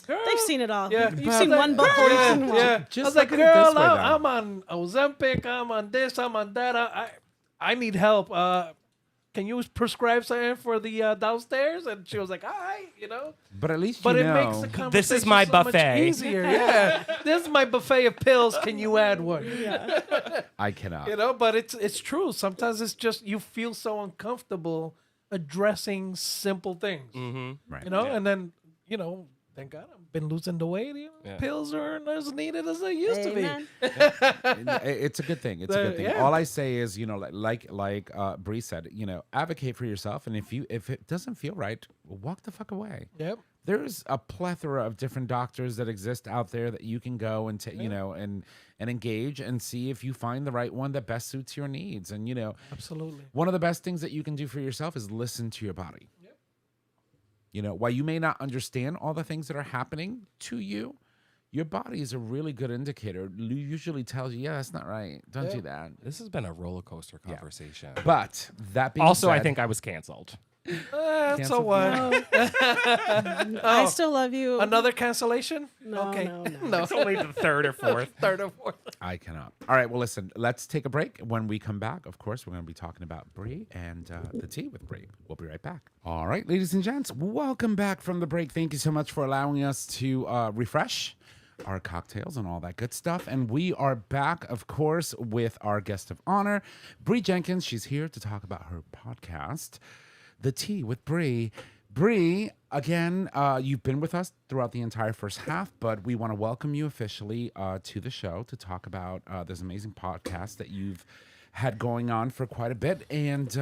They've seen it all. Yeah, You've seen one before you've seen one. Yeah, Just I was like, look at it this girl, way, though. I'm on Ozempic, I'm on this, I'm on that. I need help. Can you prescribe something for the downstairs? And she was like, all right, But at least But you it know. makes the conversation This is my so much buffet. easier. Yeah, this is my buffet of pills. Can you add one? I cannot. But it's true. Sometimes it's just you feel so uncomfortable addressing simple things. Right. And then thank God I've been losing the weight. Pills aren't as needed as they used to be. Amen. It's a good thing. It's a good thing. Yeah. All I say is, like Bri said, advocate for yourself, and if it doesn't feel right, walk the fuck away. Yep. There's a plethora of different doctors that exist out there that you can go and and engage and see if you find the right one that best suits your needs. And Absolutely. one of the best things that you can do for yourself is listen to your body. While you may not understand all the things that are happening to you, your body is a really good indicator. It usually tells you, yeah, that's not right. Don't do that. This has been a roller coaster conversation. But that being Also, I said, think I was canceled. So Canceled what? I still love you. Another cancellation? No, Okay. no. It's only the third or fourth. Third or fourth. I cannot. All right. Well, listen, let's take a break. When we come back, of course, we're going to be talking about Bri and the tea with Bri. We'll be right back. All right, ladies and gents, welcome back from the break. Thank you so much for allowing us to refresh our cocktails and all that good stuff. And we are back, of course, with our guest of honor, Bri Jenkins. She's here to talk about her podcast, The Tea with Bri. Bri, again, you've been with us throughout the entire first half, but we want to welcome you officially to the show to talk about this amazing podcast that you've had going on for quite a bit. And,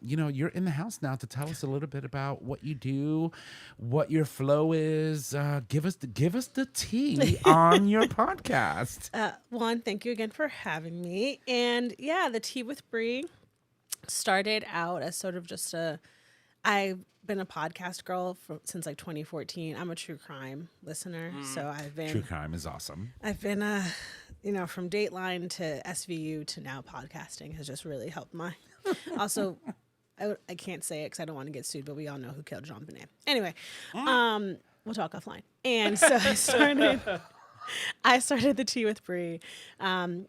you're in the house now to tell us a little bit about what you do, what your flow is. Give us the tea on your podcast. One, thank you again for having me. And yeah, The Tea with Bri started out as sort of just I've been a podcast girl since like 2014. I'm a true crime listener, so I've been True crime is awesome. I've been from Dateline to SVU to now podcasting has just really helped my. Also, I can't say it because I don't want to get sued, but we all know who killed Jean Benet. Anyway, we'll talk offline. And so I started The Tea with Bri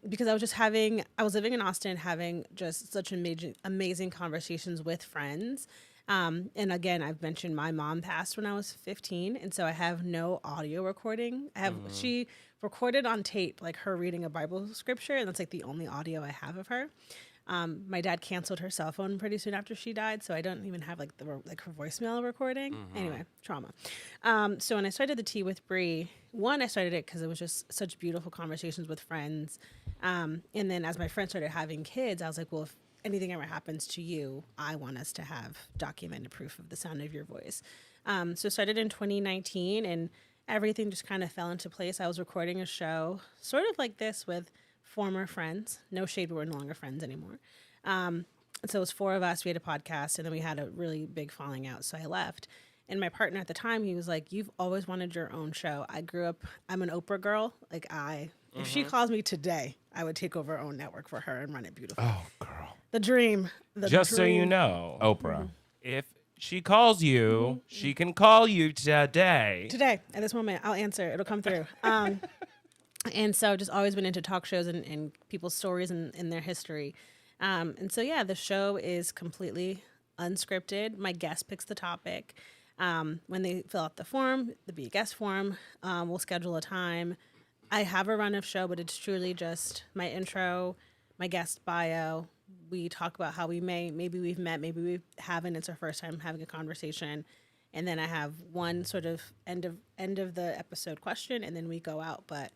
because I was living in Austin, having just such amazing conversations with friends. And again, I've mentioned my mom passed when I was 15, and so I have no audio recording. She recorded on tape, like her reading a Bible scripture, and that's like the only audio I have of her. My dad canceled her cell phone pretty soon after she died, so I don't even have like her voicemail recording. Anyway, trauma. So when I started The Tea with Bri, I started it because it was just such beautiful conversations with friends. And then as my friends started having kids, I was like, well, if anything ever happens to you, I want us to have documented proof of the sound of your voice. So it started in 2019, and everything just kind of fell into place. I was recording a show sort of like this with former friends. No shade, but we're no longer friends anymore. So it was 4 of us. We had a podcast, and then we had a really big falling out, so I left. And my partner at the time, he was like, you've always wanted your own show. I'm an Oprah girl. If she calls me today, I would take over our own network for her and run it beautifully. Oh, girl. The dream. Just so you know, Oprah. if she calls you, she can call you today. Today, at this moment, I'll answer. It'll come through. And so just always been into talk shows and people's stories and their history. And so, yeah, the show is completely unscripted. My guest picks the topic. When they fill out the form, the Be a Guest form, we'll schedule a time. I have a run of show, but it's truly just my intro, my guest bio. We talk about how maybe we've met, maybe we haven't. It's our first time having a conversation. And then I have one sort of end of the episode question, and then we go out. But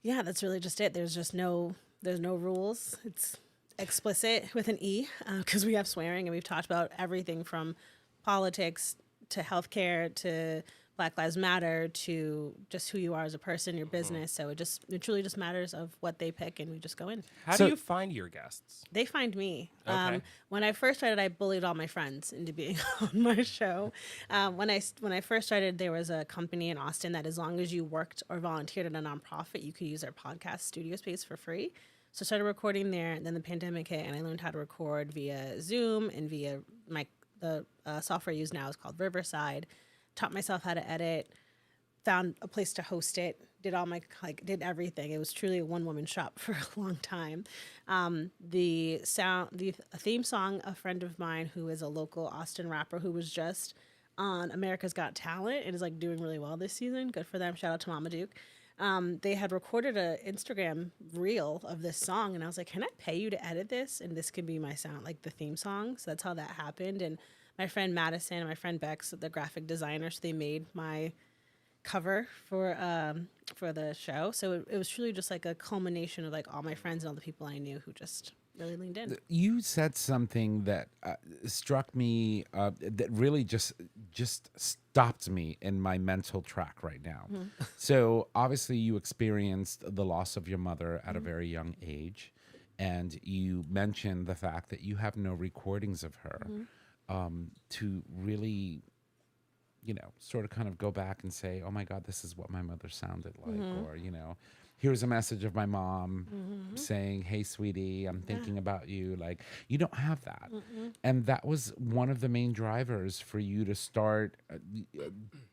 yeah, that's really just it. There's no rules. It's explicit with an E because we have swearing, and we've talked about everything from politics to healthcare to Black Lives Matter to just who you are as a person, your business. So it truly just matters of what they pick, and we just go in. How do you find your guests? They find me. Okay. When I first started, I bullied all my friends into being on my show. When I first started, there was a company in Austin that as long as you worked or volunteered at a nonprofit, you could use their podcast studio space for free. So I started recording there, and then the pandemic hit, and I learned how to record via Zoom and via the software I use now is called Riverside. Taught myself how to edit, found a place to host it, did everything. It was truly a one-woman shop for a long time. The theme song, a friend of mine who is a local Austin rapper who was just on America's Got Talent and is like doing really well this season. Good for them. Shout out to Mama Duke. They had recorded an Instagram reel of this song, and I was like, can I pay you to edit this? And this could be my sound, like the theme song. So that's how that happened. And my friend Madison and my friend Bex, the graphic designers, they made my cover for the show. So it was truly just like a culmination of like all my friends and all the people I knew who just really leaned in. You said something that struck me that really just stopped me in my mental track right now. Mm-hmm. So obviously you experienced the loss of your mother at a very young age, and you mentioned the fact that you have no recordings of her. Mm-hmm. To really sort of kind of go back and say, oh my God, this is what my mother sounded like. Or, here's a message of my mom saying, hey, sweetie, I'm thinking about you. Like, you don't have that. And that was one of the main drivers for you to start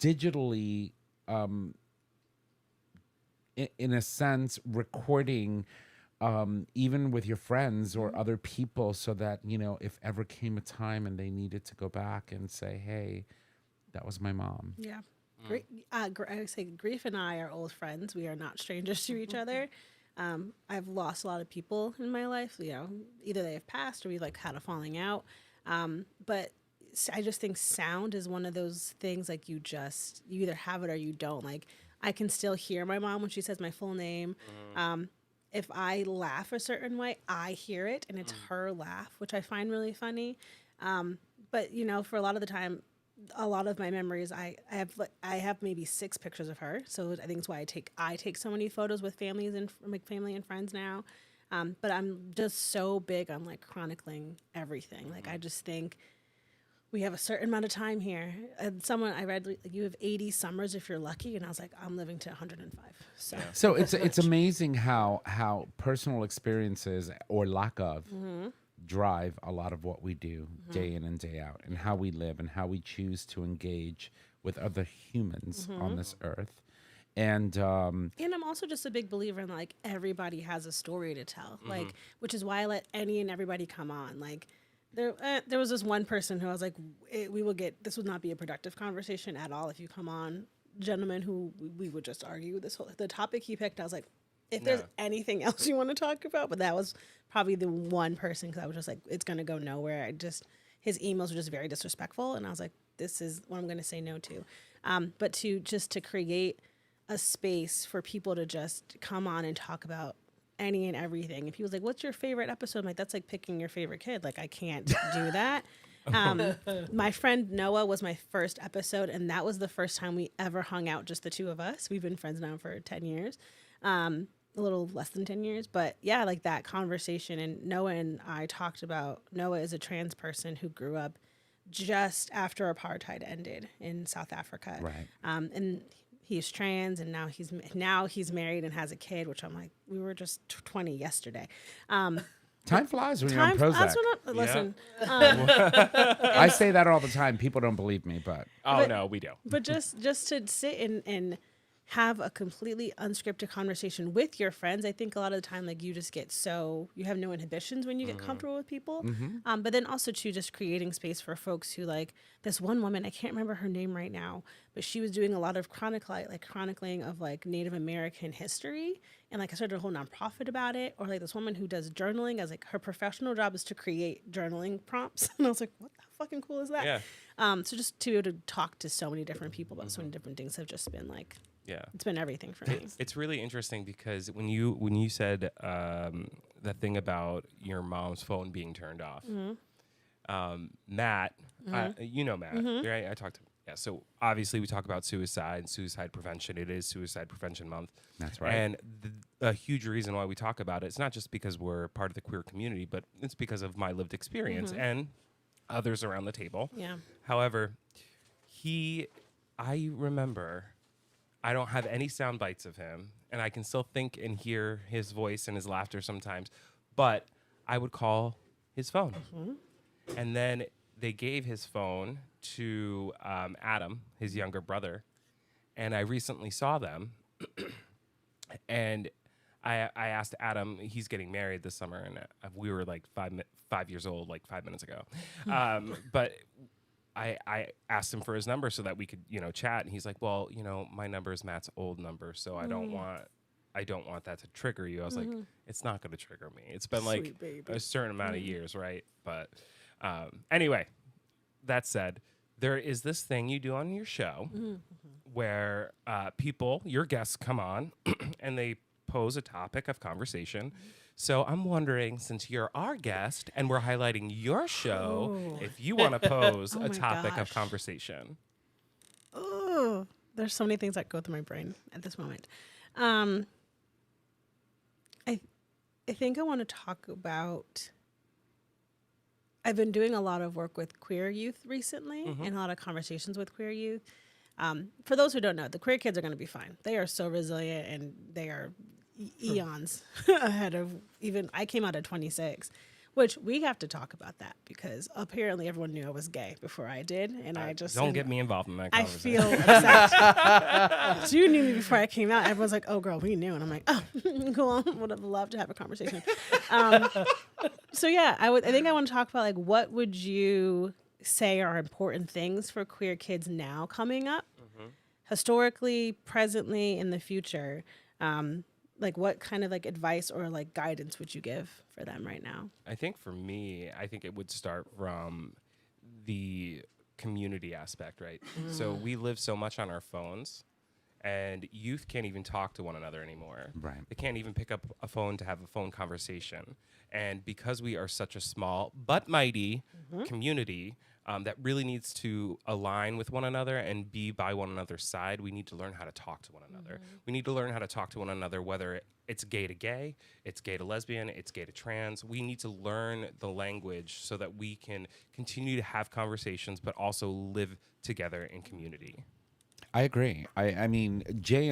digitally, in a sense, recording even with your friends or other people, so that, if ever came a time and they needed to go back and say, hey, that was my mom. Yeah. I would say Grief and I are old friends. We are not strangers to each other. I've lost a lot of people in my life. Either they have passed or we've had a falling out. But I just think sound is one of those things, like you either have it or you don't. Like, I can still hear my mom when she says my full name. If I laugh a certain way, I hear it, and it's her laugh, which I find really funny. But for a lot of the time, a lot of my memories, I have maybe 6 pictures of her. So I think it's why I take so many photos with family and friends now. But I'm just so big on chronicling everything. Like, I just think we have a certain amount of time here. And I read, you have 80 summers if you're lucky, and I was like, I'm living to 105. So it's amazing how personal experiences or lack of drive a lot of what we do day in and day out, and how we live and how we choose to engage with other humans on this earth. And I'm also just a big believer in everybody has a story to tell, which is why I let any and everybody come on. There was this one person who I was like, this would not be a productive conversation at all if you come on, gentlemen, who we would just argue the topic he picked. I was like, if there's anything else you want to talk about, but that was probably the one person, because I was just like, it's going to go nowhere. His emails were just very disrespectful. And I was like, this is what I'm going to say no to. But to create a space for people to just come on and talk about any and everything. And people's like, what's your favorite episode? I'm like, that's like picking your favorite kid. Like, I can't do that. My friend Noah was my first episode, and that was the first time we ever hung out, just the two of us. We've been friends now for 10 years. A little less than 10 years, but yeah, that conversation. And Noah and I talked about, Noah is a trans person who grew up just after apartheid ended in South Africa. Right. And he's trans, and now he's married and has a kid, which I'm like, we were just 20 yesterday. Time flies when you're on Prozac. Listen, I say that all the time. People don't believe me, but no, we do. But just to sit and have a completely unscripted conversation with your friends, I think a lot of the time, you just get you have no inhibitions when you get comfortable with people. But then also too, just creating space for folks who, this one woman, I can't remember her name right now, but she was doing a lot of chronicling of Native American history. And I started a whole nonprofit about it. Or this woman who does journaling as her professional job is to create journaling prompts. And I was like, what the fucking cool is that? Yeah. So just to be able to talk to so many different people about so many different things have just been it's been everything for me. It's really interesting because when you said that thing about your mom's phone being turned off, Matt, Matt, right? I talked to him. Yeah, so obviously we talk about suicide and suicide prevention. It is Suicide Prevention Month. That's right. And a huge reason why we talk about it, it's not just because we're part of the queer community, but it's because of my lived experience and others around the table. Yeah. However, I remember, I don't have any sound bites of him, and I can still think and hear his voice and his laughter sometimes, but I would call his phone. And then they gave his phone to Adam, his younger brother, and I recently saw them, and I asked Adam, he's getting married this summer, and we were 5 years old, 5 minutes ago, but I asked him for his number so that we could, chat. And he's like, well, my number is Matt's old number, so I don't want that to trigger you. I was like, it's not going to trigger me. It's been a certain amount of years, right? But anyway, that said, there is this thing you do on your show where your guests come on and they pose a topic of conversation. So I'm wondering, since you're our guest and we're highlighting your show, if you want to pose a topic of conversation. Oh, there's so many things that go through my brain at this moment. I think I want to talk about I've been doing a lot of work with queer youth recently and a lot of conversations with queer youth. For those who don't know, the queer kids are going to be fine. They are so resilient and they are eons ahead of even, I came out at 26, which we have to talk about that because apparently everyone knew I was gay before I did. And I just Don't get me involved in that I conversation. feel upset. So you knew me before I came out. Everyone's like, oh, girl, we knew. And I'm like, oh, cool. Would have loved to have a conversation. So, yeah, I think I want to talk about, like, what would you say are important things for queer kids now coming up, historically, presently, in the future? Like, what kind of, like, advice or, like, guidance would you give for them right now? I think for me, I think it would start from the community aspect, right? So we live so much on our phones, and youth can't even talk to one another anymore. Right. They can't even pick up a phone to have a phone conversation. And because we are such a small but mighty community that really needs to align with one another and be by one another's side, we need to learn how to talk to one another. We need to learn how to talk to one another, whether it's gay to gay, it's gay to lesbian, it's gay to trans. We need to learn the language so that we can continue to have conversations, but also live together in community. I agree. I mean, Jay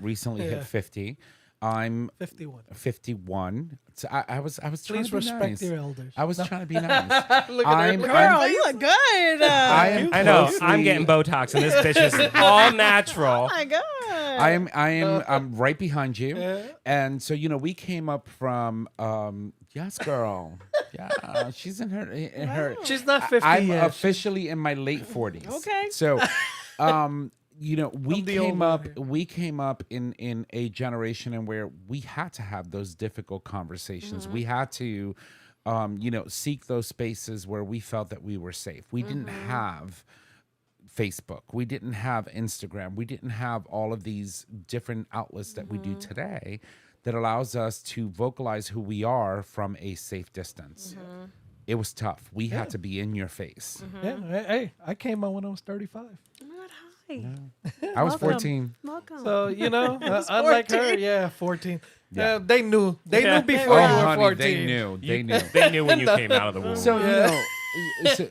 recently hit 50. I'm 51. 51. So I was trying Please to be respect nice. your elders. I was trying to be nice. Look at I'm, her. Girl, you look good. I know. I'm getting Botox, and this bitch is all natural. Oh, my God. I'm right behind you. Yeah. And so, we came up from yes, girl. Yeah, she's in her She's not 50 I'm yet. officially in my late 40s. Okay. So, we I'm the old came one up. here. We came up in a generation in where we had to have those difficult conversations. We had to, seek those spaces where we felt that we were safe. We didn't have Facebook. We didn't have Instagram. We didn't have all of these different outlets that we do today that allows us to vocalize who we are from a safe distance. It was tough. We had to be in your face. Yeah, hey, I came out when I was 35. Oh, my God, hi. I was Welcome. 14. Welcome. So, unlike her, 14. yeah, 14. Yeah. They knew. They Yeah. knew before Oh, you were honey, 14. they knew. They knew. They knew when you came out of the womb. So,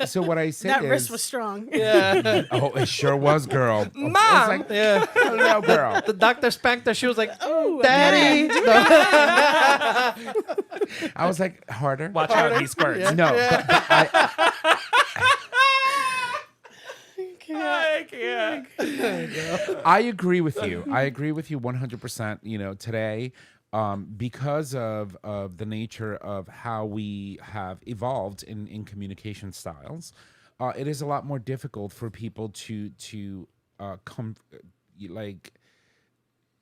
so what I say that is, wrist was strong. Yeah. oh, it sure was, girl. It's Mom! like, Yeah. hello, girl. The doctor spanked her. She was like, Oh, Daddy. I was like, harder. Watch out, he squirts. No, but I can't. I agree with you. I agree with you 100%. Today, because of the nature of how we have evolved in communication styles, it is a lot more difficult for people to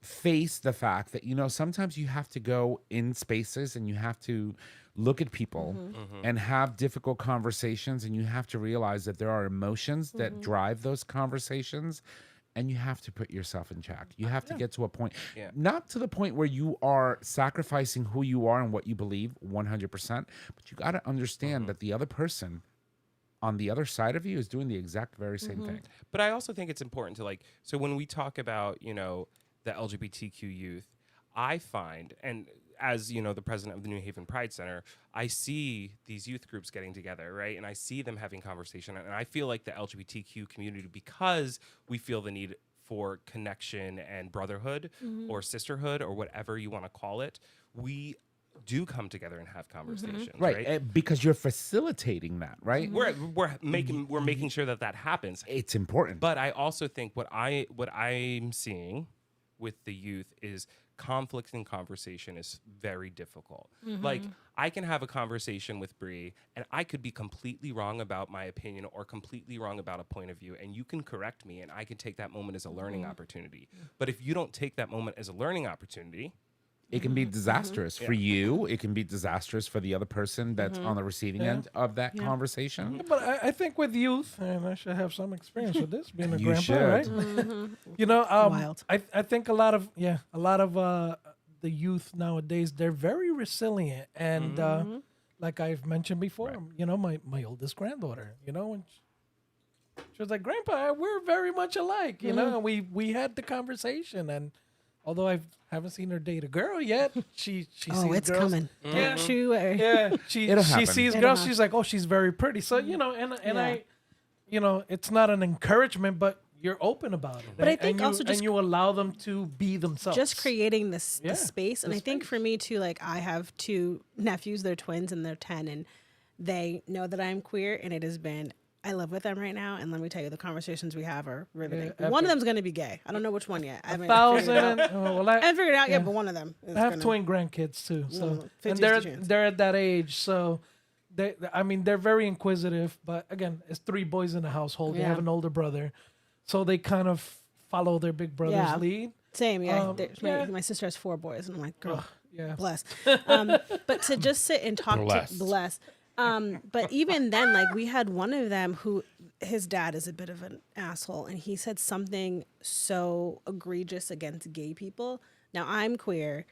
face the fact that sometimes you have to go in spaces and you have to look at people and have difficult conversations, and you have to realize that there are emotions that drive those conversations, and you have to put yourself in check. You have to get to a point, not to the point where you are sacrificing who you are and what you believe 100%, but you got to understand that the other person on the other side of you is doing the exact very same thing. But I also think it's important to so when we talk about, the LGBTQ youth, I find, and as, the president of the New Haven Pride Center, I see these youth groups getting together, right? And I see them having conversation. And I feel like the LGBTQ community, because we feel the need for connection and brotherhood or sisterhood or whatever you want to call it, we do come together and have conversations, right? Because you're facilitating that, right? We're making sure that happens. It's important. But I also think what I'm seeing with the youth is conflict and conversation is very difficult. Like, I can have a conversation with Bri, and I could be completely wrong about my opinion or completely wrong about a point of view, and you can correct me, and I can take that moment as a learning opportunity. But if you don't take that moment as a learning opportunity, it can be disastrous for you. It can be disastrous for the other person that's on the receiving end of that conversation. But I think with youth, and I should have some experience with this, being a You grandpa, should. right? Wild. I think a lot of the youth nowadays, they're very resilient, and like I've mentioned before, my oldest granddaughter, and she was like, "Grandpa, we're very much alike," and we had the conversation, and although I haven't seen her date a girl yet, she Oh, sees it's girls. coming. Yeah. Don't you worry. Yeah, she It'll happen. sees It'll girls. happen. She's like, oh, she's very pretty. So I, it's not an encouragement, but you're open about it. But I And think you, also just and you allow them to be themselves. just creating this Yeah, the space. And the I think for me too, like I have 2 nephews, they're twins and they're 10, and they know that I'm queer, and it has been, I live with them right now, and let me tell you, the conversations we have are riveting. Yeah, One of epic. them's going to be gay. I don't know which one yet. I haven't figured thousand. it out. Well, I haven't figured it out yeah. yet, but one of them is I have gonna, twin grandkids too, so Well, and 50-50 chance. they're at that age, so they're very inquisitive. But again, it's 3 boys in the household. They Yeah. have an older brother, so they kind of follow their big brother's Yeah. lead. Same, yeah. Yeah. My sister has 4 boys, and I'm like, girl, Yeah, bless. But to just sit and talk Blessed. to bless. But even then, like we had one of them who his dad is a bit of an asshole, and he said something so egregious against gay people. Now I'm queer.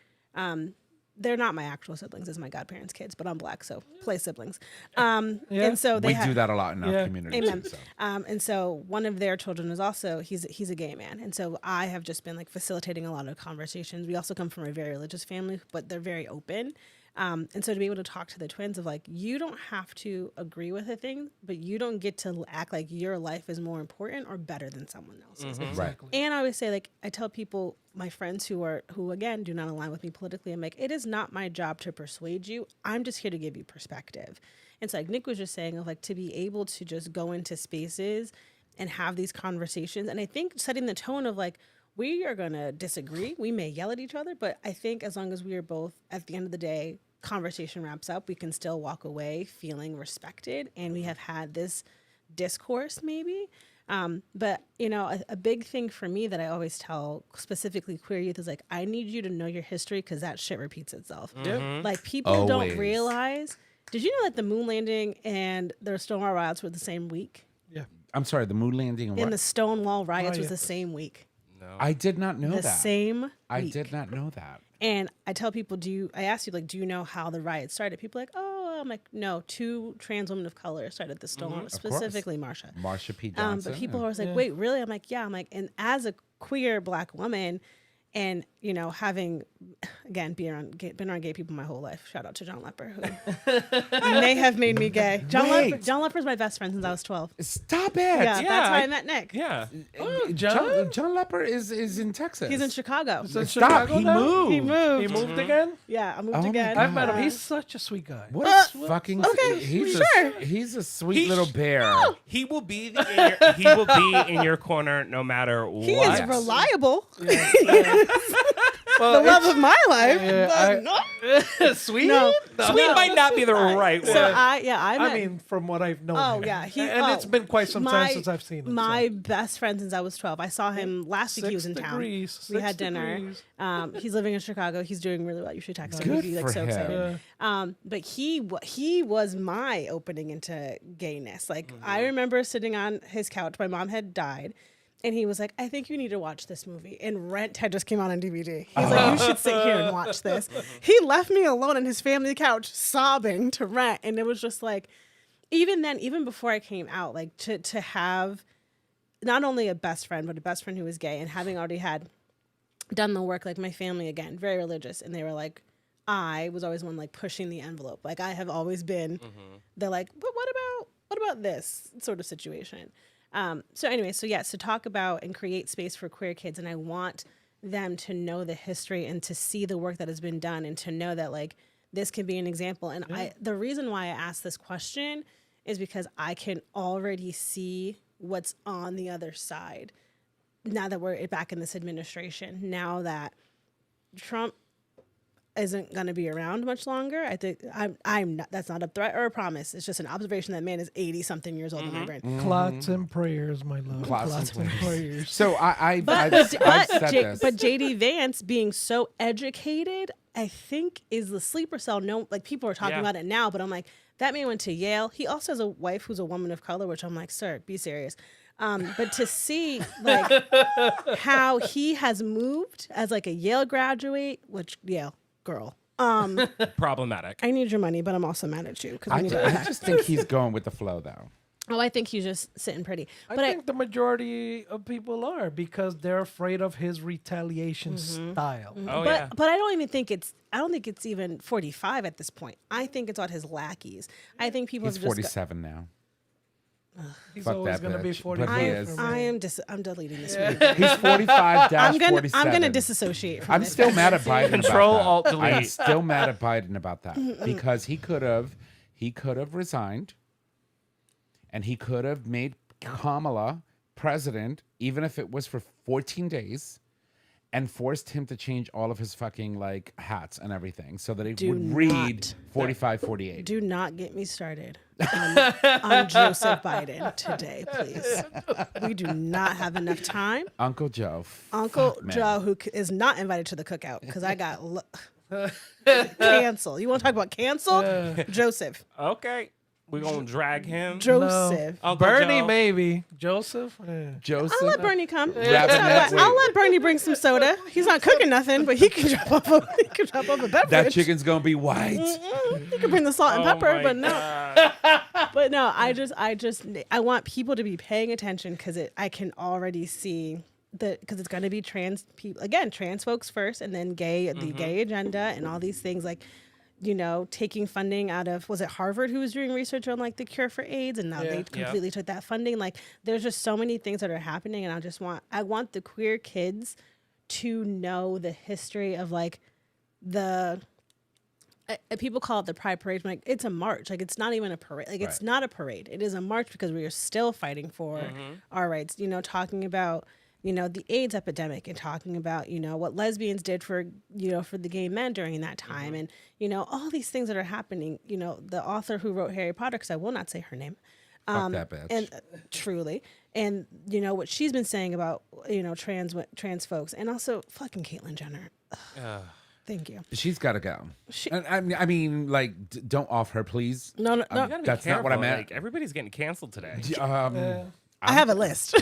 They're not my actual siblings, as my godparents' kids, but I'm black, so play siblings. And so they We do that a lot in our Yeah. community. Amen. Too, so. And so one of their children is also he's a gay man, and so I have just been like facilitating a lot of conversations. We also come from a very religious family, but they're very open. And so to be able to talk to the twins of like, you don't have to agree with a thing, but you don't get to act like your life is more important or better than someone else's. exactly. And I always say, like, I tell people, my friends who again do not align with me politically, I'm like, it is not my job to persuade you. I'm just here to give you perspective. And so like Nick was just saying, of like to be able to just go into spaces and have these conversations. And I think setting the tone of like, we are gonna disagree. We may yell at each other, but I think as long as we are both at the end of the day, conversation wraps up, we can still walk away feeling respected and we have had this discourse maybe. But a big thing for me that I always tell specifically queer youth is like, I need you to know your history because that shit repeats itself. Like people Always. don't realize. Did you know that the moon landing and the Stonewall riots were the same week? Yeah, I'm sorry, the moon landing and And what? the Stonewall riots was the Riots. same week. I did not know The that. same I week. did not know that. And I tell people, I ask you, like, do you know how the riot started? People are like, oh, I'm like, no, 2 trans women of color started the Stonewall, specifically Marsha. Marsha P. Johnson. But people are always like, Yeah. wait, really? I'm like, yeah. I'm like, and as a queer black woman and, having, again, been around gay people my whole life. Shout out to John Lepper, who may have made me gay. John Wait. Lepper's my best friend since I was 12. Stop it. Yeah, Yeah, that's how I- I met Nick. Yeah. Oh, John Lepper is in Texas. He's in Chicago. So Stop. Chicago He now? moved. He moved. He moved again. Yeah, I moved Oh my again. God. I've met him. He's such a sweet guy. What a fucking okay, he's a sweet He- little bear. He will be he will be in your corner no matter He what. is reliable. Well, The love of my life. Yeah, but no. sweet. No. Sweet might not be the right word. So I met. I mean, from what I've known. Oh him. yeah, and it's been quite some time since I've seen him. My best friend since I was 12. I saw him last week. He was in town. We 6 had dinner. degrees. He's living in Chicago. He's doing really well. You should text him. Good He'd be like for so him. excited. But he was my opening into gayness. Like I remember sitting on his couch. My mom had died. And he was like, I think you need to watch this movie. And Rent had just came out on DVD. He's like, you should sit here and watch this. He left me alone on his family couch sobbing to Rent. And it was just like, even then, even before I came out, like to have not only a best friend, but a best friend who was gay and having already had done the work, like my family, again, very religious. And they were like, I was always one like pushing the envelope. Like I have always been, they're like, but what about this sort of situation? So anyway, so yes, to talk about and create space for queer kids. And I want them to know the history and to see the work that has been done and to know that like this can be an example. And the reason why I asked this question is because I can already see what's on the other side now that we're back in this administration, now that Trump isn't going to be around much longer. I think I'm not, that's not a threat or a promise. It's just an observation that man is 80 something years old in my brain. Clots and prayers, my love. Clots and prayers. So I've But said but this. JD Vance being so educated, I think is the sleeper cell. No, like people are talking Yeah. about it now, but I'm like, that man went to Yale. He also has a wife who's a woman of color, which I'm like, sir, be serious. But to see like how he has moved as like a Yale graduate, which Yale girl. Problematic. I need your money, but I'm also mad at you because we need to I just think he's going with the flow though. Oh, I think he's just sitting pretty. But I think the majority of people are because they're afraid of his retaliation style. Oh, but yeah. but I don't even think it's even 45 at this point. I think it's on his lackeys. I think people He's have just 47 now. He's Fuck always that going to be bitch. 45. But he is. for me. I'm deleting this video. He's 45 I'm gonna 47. disassociate from I'm this. still mad at Biden. Control, about that. Alt, delete. I'm still mad at Biden about that because he could have resigned, and he could have made Kamala president, even if it was for 14 days, and forced him to change all of his fucking like hats and everything so that he Do would read not. 45, 48. Do not get me started on Joseph Biden today, please. We do not have enough time. Uncle Joe. Uncle Fuck, man. Joe, who is not invited to the cookout because I got cancel. You want to talk about cancel? Joseph. Okay. We're going to drag him. Joseph. Uncle Bernie, Joe. maybe. Joseph? Joseph. I'll let Bernie come. Rabbit I'll let Bernie bring some soda. He's not cooking nothing, but he can drop off a beverage. That chicken's gonna be white. He can bring the salt and Oh pepper, my but no. God. But no, I want people to be paying attention because I can already see because it's going to be trans people again, trans folks first, and then the gay agenda and all these things like, taking funding out of, was it Harvard who was doing research on like the cure for AIDS, and now they completely took that funding. Like there's just so many things that are happening, and I want the queer kids to know the history of like people call it the Pride Parade. Like it's a march. Like it's not even a parade. Like it's not a parade. It is a march because we are still fighting for our rights. Talking about the AIDS epidemic and talking about what lesbians did for the gay men during that time, and all these things that are happening. The author who wrote Harry Potter, because I will not say her name. Fuck that bitch. And truly, and what she's been saying about trans folks, and also fucking Caitlyn Jenner. Thank you. She's got to go. And I mean, like, don't off her, please. No. You gotta be That's not what I careful. meant. Like, everybody's getting canceled today. I have a list.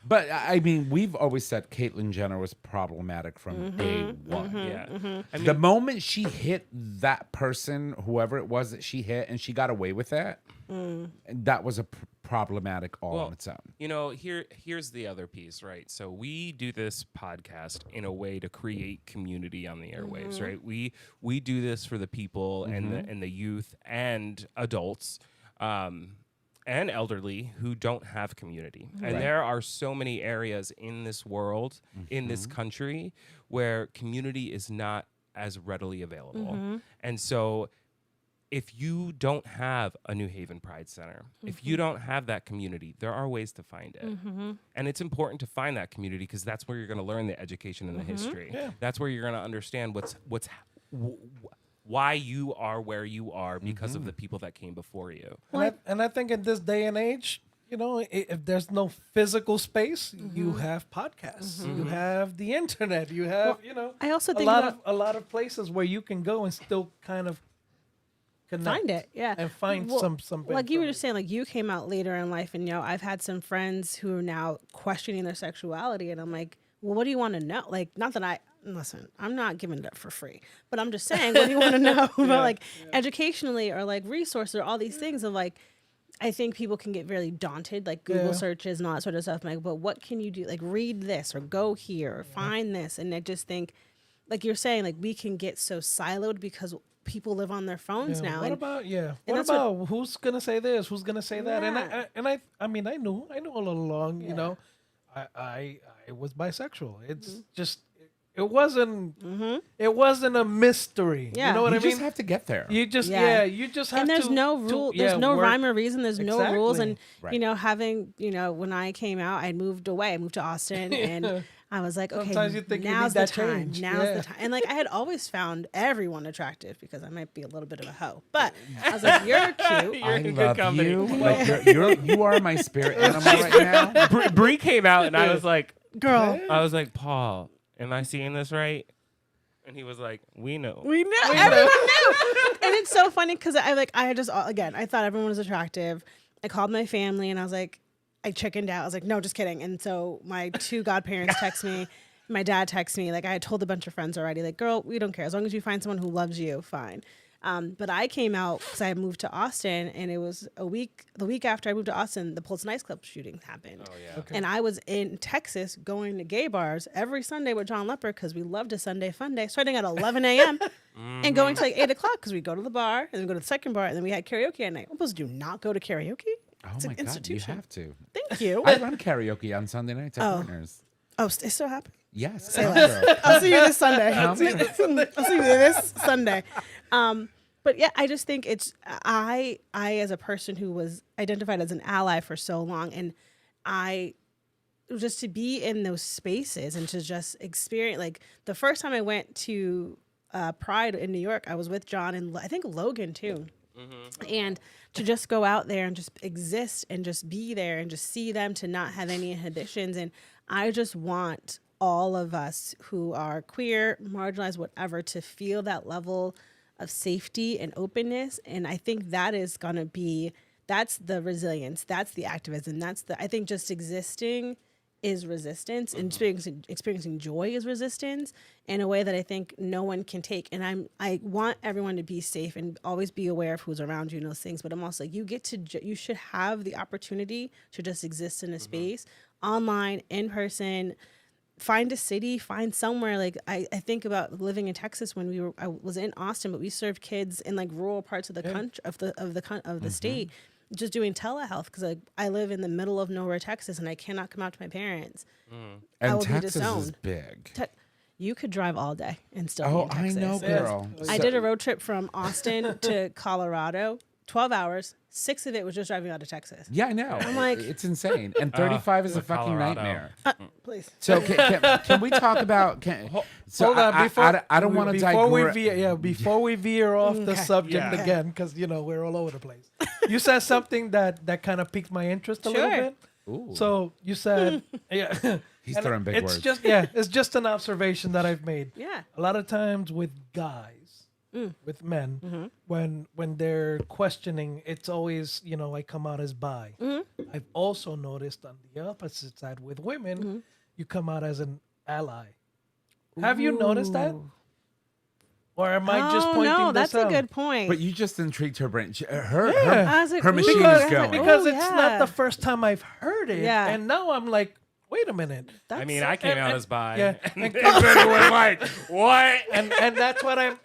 But I mean, we've always said Caitlyn Jenner was problematic from day one. Yeah. I mean, The moment she hit that person, whoever it was that she hit, and she got away with that, that was a problematic all on its own. Here's the other piece, right? So we do this podcast in a way to create community on the airwaves, right? We do this for the people and the youth and adults. And elderly who don't have community. And there are so many areas in this world, in this country, where community is not as readily available. And so if you don't have a New Haven Pride Center, if you don't have that community, there are ways to find it. And it's important to find that community because that's where you're going to learn the education and the history. Yeah. That's where you're going to understand why you are where you are because of the people that came before you. And I think in this day and age, if there's no physical space, you have podcasts, you have the internet, you have, I also think a lot of places where you can go and still kind of connect, find it, yeah, and find some. Like you were just saying, like you came out later in life, and I've had some friends who are now questioning their sexuality, and I'm like, well, what do you want to know? Like, not that listen, I'm not giving it up for free, but I'm just saying, what do you want to know about educationally or like resources or all these things of like, I think people can get very daunted, like Google searches and all that sort of stuff. Like, but what can you do? Like read this or go here or find this. And I just think, like you're saying, like we can get so siloed because people live on their phones now. What about who's gonna say this? Who's gonna say that? And I mean I knew all along. I was bisexual. It's just. It wasn't a mystery. Yeah. You know what I mean? You just have to get there. You just have and there's to. no rule. There's no rhyme or reason. There's no rules. And Right. having when I came out, I moved away. I moved to Austin, and I was like, okay, Sometimes you think you now's need the that time. change. Now's the time. And like I had always found everyone attractive because I might be a little bit of a hoe, but I was like, you're cute. I in good love company. you. Like you are my spirit animal right now. Bri came out and I was like, Girl, Paul, am I seeing this right? And he was like, we know. we knew. Everyone knew. And it's so funny because I thought everyone was attractive. I called my family and I was like, I chickened out. I was like, no, just kidding. And so my two godparents text me. My dad texts me. Like I had told a bunch of friends already, like, girl, we don't care. As long as you find someone who loves you, fine. But I came out because I moved to Austin, and it was the week after I moved to Austin, the Pulse nightclub shooting happened. Oh yeah. Okay. And I was in Texas going to gay bars every Sunday with John Lepper because we loved a Sunday fun day, starting at 11 a.m. and going to like 8 o'clock because we go to the bar and then go to the second bar and then we had karaoke at night. I'm supposed to do not go to karaoke? Oh It's my an God, institution. you have to. Thank you. I run karaoke on Sunday nights at Partners. Oh, it still happening? Yes. Say less. I'll see you this Sunday. Come I'll see you this Sunday. But yeah, I just think it's I as a person who was identified as an ally for so long, and I just to be in those spaces and to just experience, like the first time I went to Pride in New York, I was with John and I think Logan too. And to just go out there and just exist and just be there and just see them, to not have any inhibitions. And I just want all of us who are queer, marginalized, whatever, to feel that level of safety and openness. And I think that is going to be, that's the resilience, that's the activism, I think just existing is resistance, and experiencing joy is resistance in a way that I think no one can take. And I want everyone to be safe and always be aware of who's around you and those things. But I'm also like, you should have the opportunity to just exist in a space, online, in person. Find a city, find somewhere. Like I think about living in Texas when I was in Austin, but we served kids in like rural parts of the country of the state, just doing telehealth because like I live in the middle of nowhere, Texas, and I cannot come out to my parents. I And will be Texas is disowned. big. You could drive all day and still Oh, be in I Texas. know, girl. I did a road trip from Austin to Colorado, 12 hours. 6 of it was just driving out of Texas. Yeah, I know. I'm like- it's insane. And 35 is a fucking Colorado. nightmare. Please. So can we talk about? So Hold on, before I don't want to before we veer off the subject Yeah. again, because we're all over the place. You said something that kind of piqued my interest a little Sure. bit. Ooh. So you said, yeah, He's and throwing big it's words. it's just an observation that I've made. Yeah. A lot of times with guys, with men, when they're questioning, it's always I come out as bi. I've also noticed on the opposite side with women, you come out as an ally. Have you noticed that? Or am I just pointing no, this that's out? a good point. But you just intrigued her brain. I was like, her ooh. machine because, is going. because Oh, it's yeah. not the first time I've heard it. Yeah. And now I'm like, wait a minute. I mean, I came out as bi. Yeah. And everybody was like, "What?" And that's what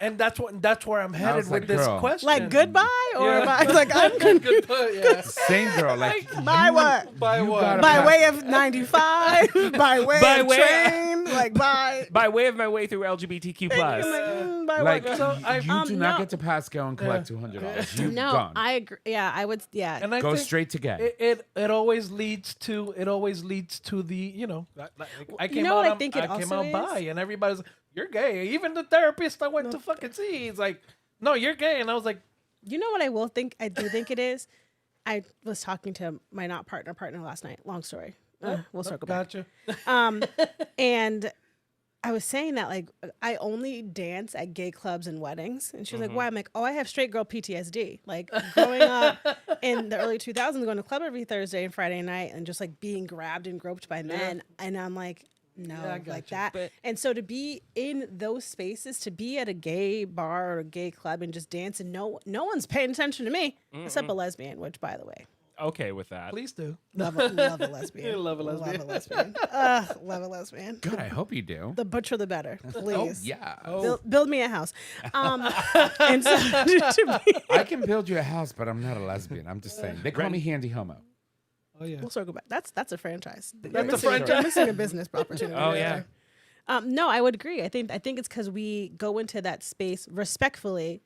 that's where I'm headed was with like, this girl. question. Like goodbye or Yeah. by, like I'm confused. Yeah. Same girl. Like By what? By you what? gotta By pass- way of 95, by way By of way- train, like by. By way of my way through LGBTQ plus. By Like what? So I- you do not no. get to pass go and collect $200. You've No, gone. I agree. Yeah, I would. Yeah. And I Go think straight to gay. it always leads to the I came know out what I I'm- think it I came also out bi, and everybody's like, you're gay. Even the therapist I went to fucking see, he's like, no, you're gay, and I was like, You know what I will think? I do think it is. I was talking to my not partner last night. Long story. We'll circle back. gotcha. And I was saying that like I only dance at gay clubs and weddings, and she was like, "Why?" I'm like, "Oh, I have straight girl PTSD. Like growing up in the early 2000s, going to club every Thursday and Friday night, and just like being grabbed and groped by men." And I'm like, "No, Yeah, I like gotcha. that." But- and so to be in those spaces, to be at a gay bar or a gay club and just dance, and no one's paying attention to me except a lesbian, which by the way, Okay with that. Please do. love a lesbian. Love a lesbian. Love a lesbian. Love a lesbian. God, I hope you do. The butcher, the better. Please. Oh yeah. Build me a house. And so to be, I can build you a house, but I'm not a lesbian. I'm just saying. They call me handy homo. Oh yeah. we'll circle back. That's a franchise. That's a You're franchise. missing a business opportunity. Oh right yeah. there. No, I would agree. I think it's because we go into that space respectfully.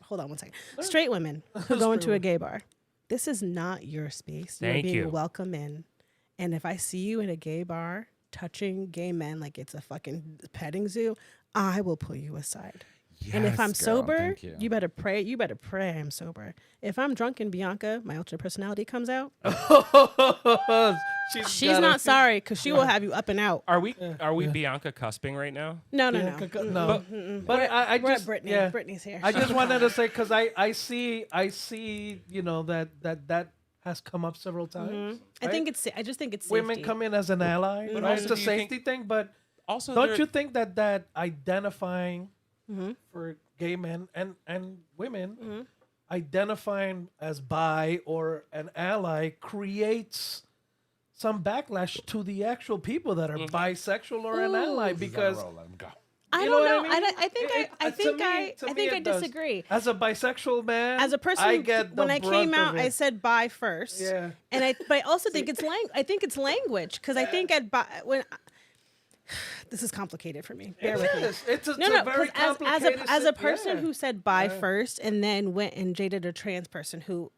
Hold on one second. Straight women who go into a gay bar. This is not your space. You're Thank being you. welcome in. And if I see you in a gay bar touching gay men like it's a fucking petting zoo, I will pull you aside. And if I'm Yes, girl, sober, thank you. you better pray. You better pray I'm sober. If I'm drunk and Bianca, my alternate personality comes out, she's gotta- not sorry because she will have you up and out. Are we Bianca cusping right now? No. No, but I We're just at Brittany. yeah. Brittany's here. I just wanted to say because I see that has come up several times. I just think it's Women safety. come in as an ally, But right? also, It's a do you think- safety thing, but Also, don't there- you think that identifying for gay men and women, identifying as bi or an ally creates some backlash to the actual people that are bisexual or an ally because I you don't know know. what I mean? I think I does. disagree. As a bisexual man, As a person, I get the when I came brunt of out, I it. said bi first. Yeah. But I also think it's I think it's language because I think this is complicated for me. Bear with me. It's a No, very because complicated. as a person yeah. who said bi first and then went and dated a trans person who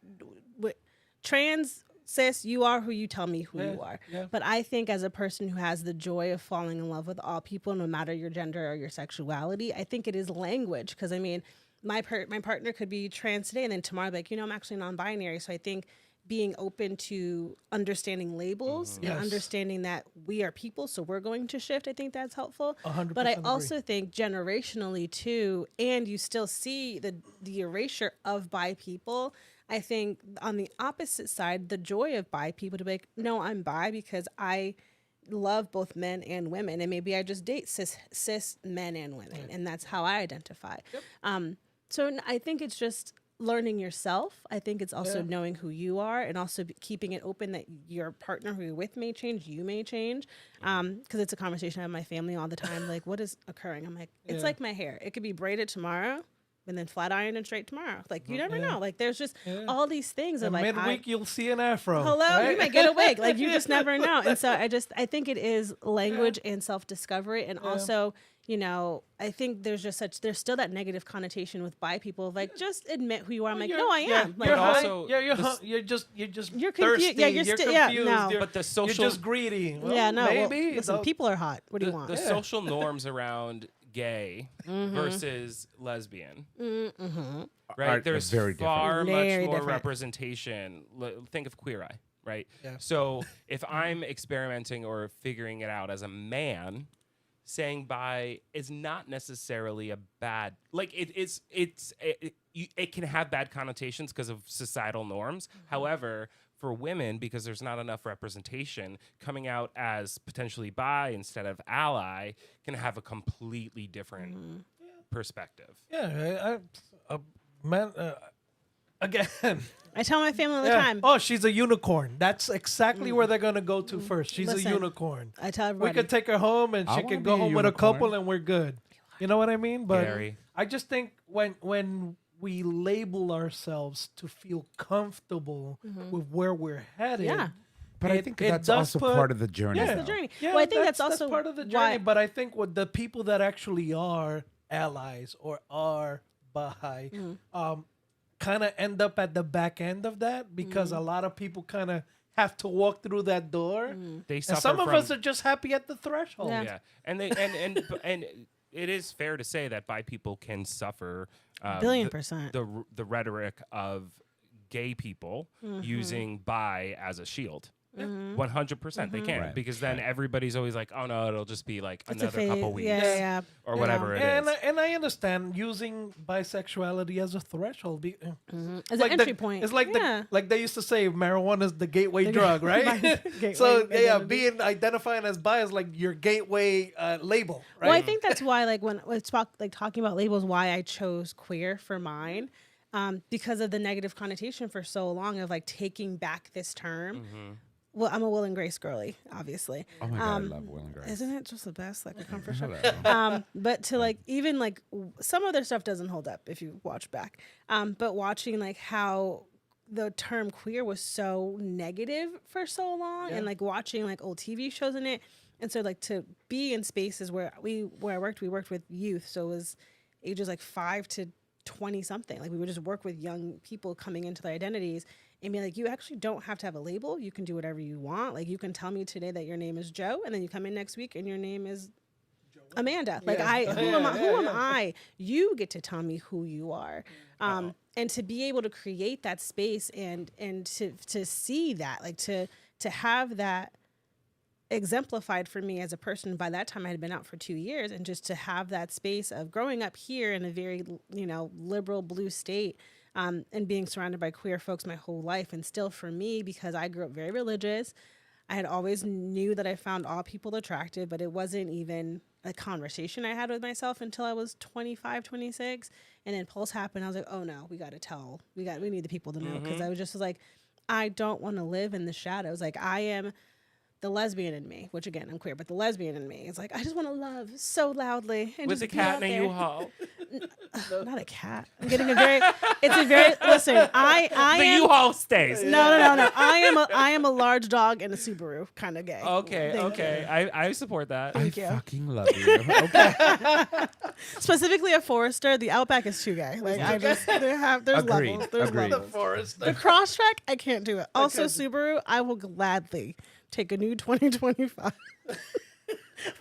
trans cis, you are who you tell me who you are. Yeah. But I think as a person who has the joy of falling in love with all people, no matter your gender or your sexuality, I think it is language. Because I mean, my partner could be trans today, and then tomorrow, like, I'm actually non-binary. So I think being open to understanding labels and Yes. understanding that we are people, so we're going to shift. I think that's helpful. 100% But I agree. also think generationally too, and you still see the erasure of bi people. I think on the opposite side, the joy of bi people to be like, no, I'm bi because I love both men and women, and maybe I just date cis men and women, and that's how I identify. So I think it's just learning yourself. I think it's also knowing who you are, and also keeping it open that your partner who you're with may change, you may change. Because it's a conversation I have with my family all the time. Like, what is occurring? I'm like, it's like my hair. It could be braided tomorrow, and then flat ironed and straight tomorrow. Like, you never know. Like, there's just all these things. And Of like, midweek you'll see an afro. hello, right? you might get a wig. Like, you just never know. And so I think it is language and self-discovery. And also, I think there's still that negative connotation with bi people of like, just admit who you are. I'm like, no, I am. Like, You're also- you're just You're thirsty. confused. Yeah, you're you're confused. no. You're, But the you're social just greedy. Well, yeah, no. Well, maybe. listen, people are hot. What do you want? the social norms around gay versus lesbian, right? Are There's very different. far much Very more different. representation. Think of Queer Eye, right? Yeah. So if I'm experimenting or figuring it out as a man, saying bi is not necessarily a bad, like it can have bad connotations because of societal norms. However, for women, because there's not enough representation, coming out as potentially bi instead of ally can have a completely different perspective. Yeah, man. Again, I tell my family all the time. Oh, she's a unicorn. That's exactly where they're gonna go to first. She's Listen, a unicorn. I tell We everybody. could take her home, and I she wanna could be go a home with a unicorn. couple, and we're good. You know what I mean? But Gary. I just think when we label ourselves to feel comfortable with where we're headed. Yeah. But I it- think it that's does also put- part of the journey. Yeah. That's the though. journey. Yeah, Well, I think that's also part of the why- journey. But I think with the people that actually are allies or are bi, kind of end up at the back end of that because a lot of people kind of have to walk through that door, They and suffer some of from, us are just happy at the threshold. Yeah. yeah, and they and it is fair to say that bi people can suffer $1,000,000,000%. the rhetoric of gay people using bi as a shield. 100% they can, Right. because then everybody's always like, oh no, it'll just be like It's a another couple phase. weeks Yeah. or You whatever know. it And is. and I understand using bisexuality as a threshold. As an entry point. It's like yeah. like they used to say, marijuana is the gateway drug, right? Gateway So yeah, identity. identifying as bi is like your gateway label, right? Well, I think that's why, like, when it's talking about labels, why I chose queer for mine, because of the negative connotation for so long of like taking back this term. Well, I'm a Will and Grace girly, obviously. Oh my God, I love Will and Grace. Isn't it just the best? Like a comfort show. Hello. But to like even like some of their stuff doesn't hold up if you watch back. But watching like how the term queer was so negative for so long, and like watching like old TV shows in it, and so like to be in spaces where we worked with youth, so it was ages like 5 to 20 something. Like we would just work with young people coming into their identities. And be like, you actually don't have to have a label. You can do whatever you want. Like, you can tell me today that your name is Joe, and then you come in next week and your name is Amanda. Like, who am I? You get to tell me who you are. And to be able to create that space and to see that, like to have that exemplified for me as a person. By that time I had been out for 2 years, and just to have that space of growing up here in a very, liberal blue state, and being surrounded by queer folks my whole life. And still for me, because I grew up very religious, I had always knew that I found all people attractive, but it wasn't even a conversation I had with myself until I was 25, 26. And then Pulse happened. I was like, oh no, we need the people to know. Because I was just like, I don't want to live in the shadows. Like, I am the lesbian in me, which again, I'm queer, but the lesbian in me is like, I just want to love so loudly. And With just a be cat out in a there. U-Haul. Not a cat. I'm getting listen, I The am, U-Haul stays. no. I am a large dog and a Subaru kind of gay. Okay, Thank okay. I support that. I you. fucking love you. Okay. Specifically a Forester. The Outback is too gay. Like, there's Agreed. levels. There's Agreed. levels. The Crosstrek, I can't do it. Also, Subaru, I will gladly take a new 2025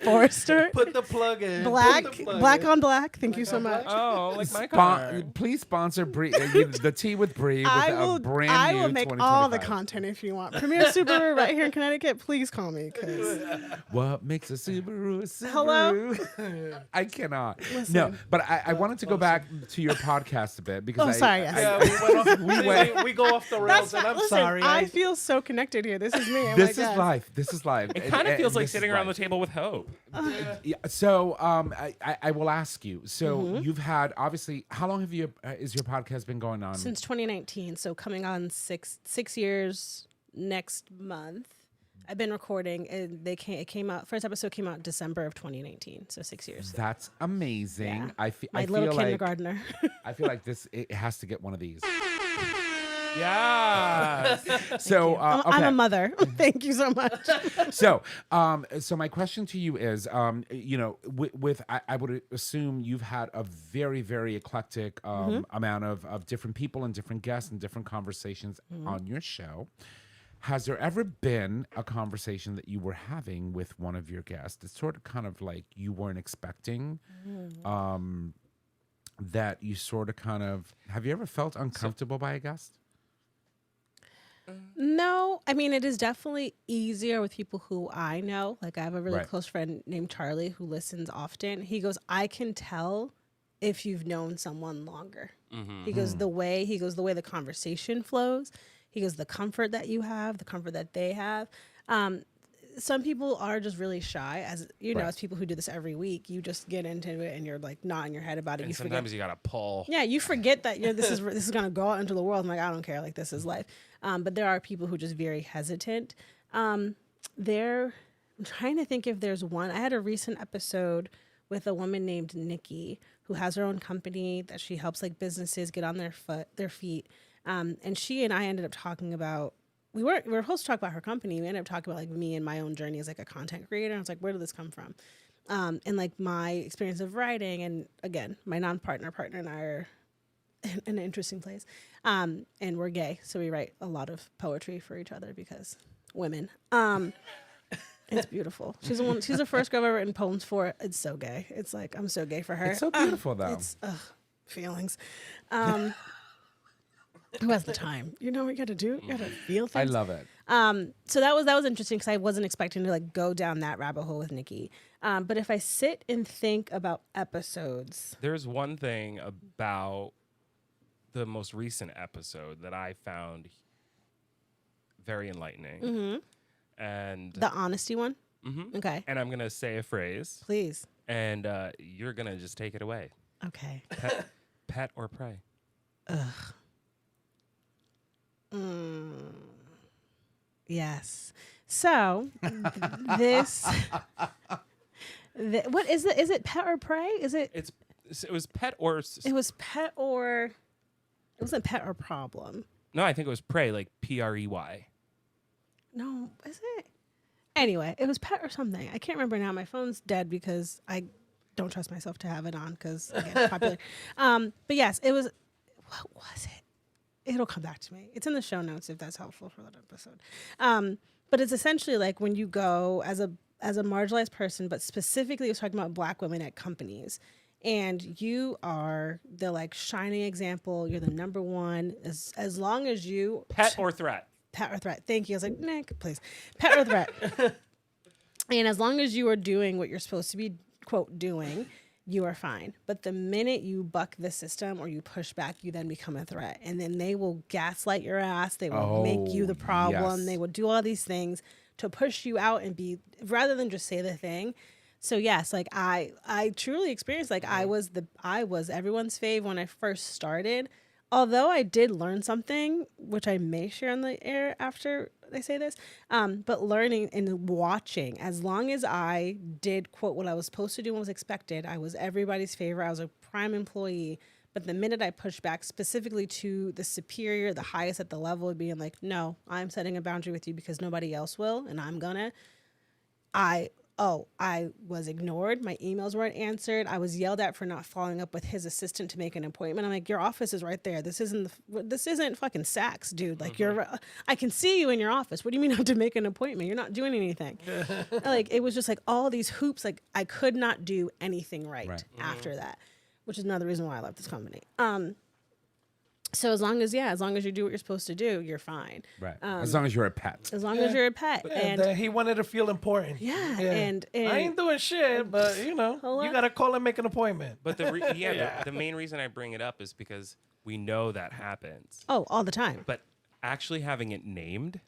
Forester. Put the plug in. Black on black. Thank you so much. Oh, like my car. Please sponsor Bri, the tea with Bri with a brand I new will make all the 2025. content if you want. Premier Subaru right here in Connecticut. Please call me. 'Cause What makes a Subaru a Subaru? Hello? I cannot. No, but I wanted to go back to your podcast a bit because sorry, yes. We go off the rails, and I'm Listen, sorry. I feel so connected here. This is me. This is life. This is life. It kind of feels like sitting around the table with Hope. Yeah, so I will ask you. So you've had obviously how long have you is your podcast been going on? Since 2019, so coming on six years next month. I've been recording, and it came out. First episode came out December of 2019, so 6 years. That's amazing. Yeah. I My feel little like kindergartner. I feel like it has to get one of these. Yeah. So I'm a mother. Thank you so much. So my question to you is, with I would assume you've had a very, very eclectic amount of different people and different guests and different conversations on your show. Has there ever been a conversation that you were having with one of your guests that sort of kind of like you weren't expecting? That you sort of kind of have you ever felt uncomfortable by a guest? No, I mean, it is definitely easier with people who I know. Like, I have a really Right. close friend named Charlie who listens often. He goes, I can tell if you've known someone longer. He goes, the way the conversation flows. He goes, the comfort that you have, the comfort that they have. Some people are just really shy, as you know, Right. as people who do this every week. You just get into it and you're like nodding your head about it. And You sometimes forget. you gotta pull. Yeah, you forget that this is gonna go out into the world. I'm like, I don't care. Like, this is life. But there are people who are just very hesitant. I'm trying to think if there's one. I had a recent episode with a woman named Nikki who has her own company that she helps like businesses get on their feet. And she and I ended up talking about. We were supposed to talk about her company. We ended up talking about like me and my own journey as like a content creator. I was like, where did this come from? And like my experience of writing, and again, my partner and I are in an interesting place. And we're gay, so we write a lot of poetry for each other because women. It's beautiful. She's the first girl I've ever written poems for. It's so gay. It's like, I'm so gay for her. It's so beautiful though. It's feelings. Who has the time? You know what you got to do? You got to feel things. I love it. So that was interesting because I wasn't expecting to like go down that rabbit hole with Nikki. But if I sit and think about episodes, There's one thing about the most recent episode that I found very enlightening. And the honesty one. Okay, and I'm gonna say a phrase, please. and you're gonna just take it away. Okay. Pet or prey? Yes. So this. What is it? Is it pet or prey? Is it? It was pet or It was pet or. It wasn't pet or problem. no, I think it was prey, like PREY. No, is it? Anyway, it was pet or something. I can't remember now. My phone's dead because I don't trust myself to have it on because again, popular. But yes, it was. What was it? It'll come back to me. It's in the show notes if that's helpful for that episode. But it's essentially like when you go as a marginalized person, but specifically it was talking about Black women at companies. And you are the like shining example. You're the number one. As long as you Pet or threat? Pet or threat. Thank you. I was like, Nick, please. Pet or threat. And as long as you are doing what you're supposed to be, quote, doing, you are fine. But the minute you buck the system or you push back, you then become a threat. And then they will gaslight your ass. They will make you the problem. Yes. They will do all these things to push you out and be, rather than just say the thing, So yes, like I truly experienced like I was everyone's fave when I first started. Although I did learn something, which I may share on the air after I say this, but learning and watching, as long as I did quote what I was supposed to do and was expected, I was everybody's favorite. I was a prime employee. But the minute I pushed back specifically to the superior, the highest at the level, being like, no, I'm setting a boundary with you because nobody else will, and I'm gonna, I was ignored. My emails weren't answered. I was yelled at for not following up with his assistant to make an appointment. I'm like, your office is right there. This isn't fucking Saks, dude. Like I can see you in your office. What do you mean I have to make an appointment? You're not doing anything. Like it was just like all these hoops. Like I could not do anything right. After that, which is another reason why I left this company. So as long as you do what you're supposed to do, you're fine. Right. As long as you're a pet. As long as you're a pet. And that he wanted to feel important. yeah. And I ain't doing shit, but you gotta call and make an appointment. But the main reason I bring it up is because we know that happens. oh, all the time. But actually having it named,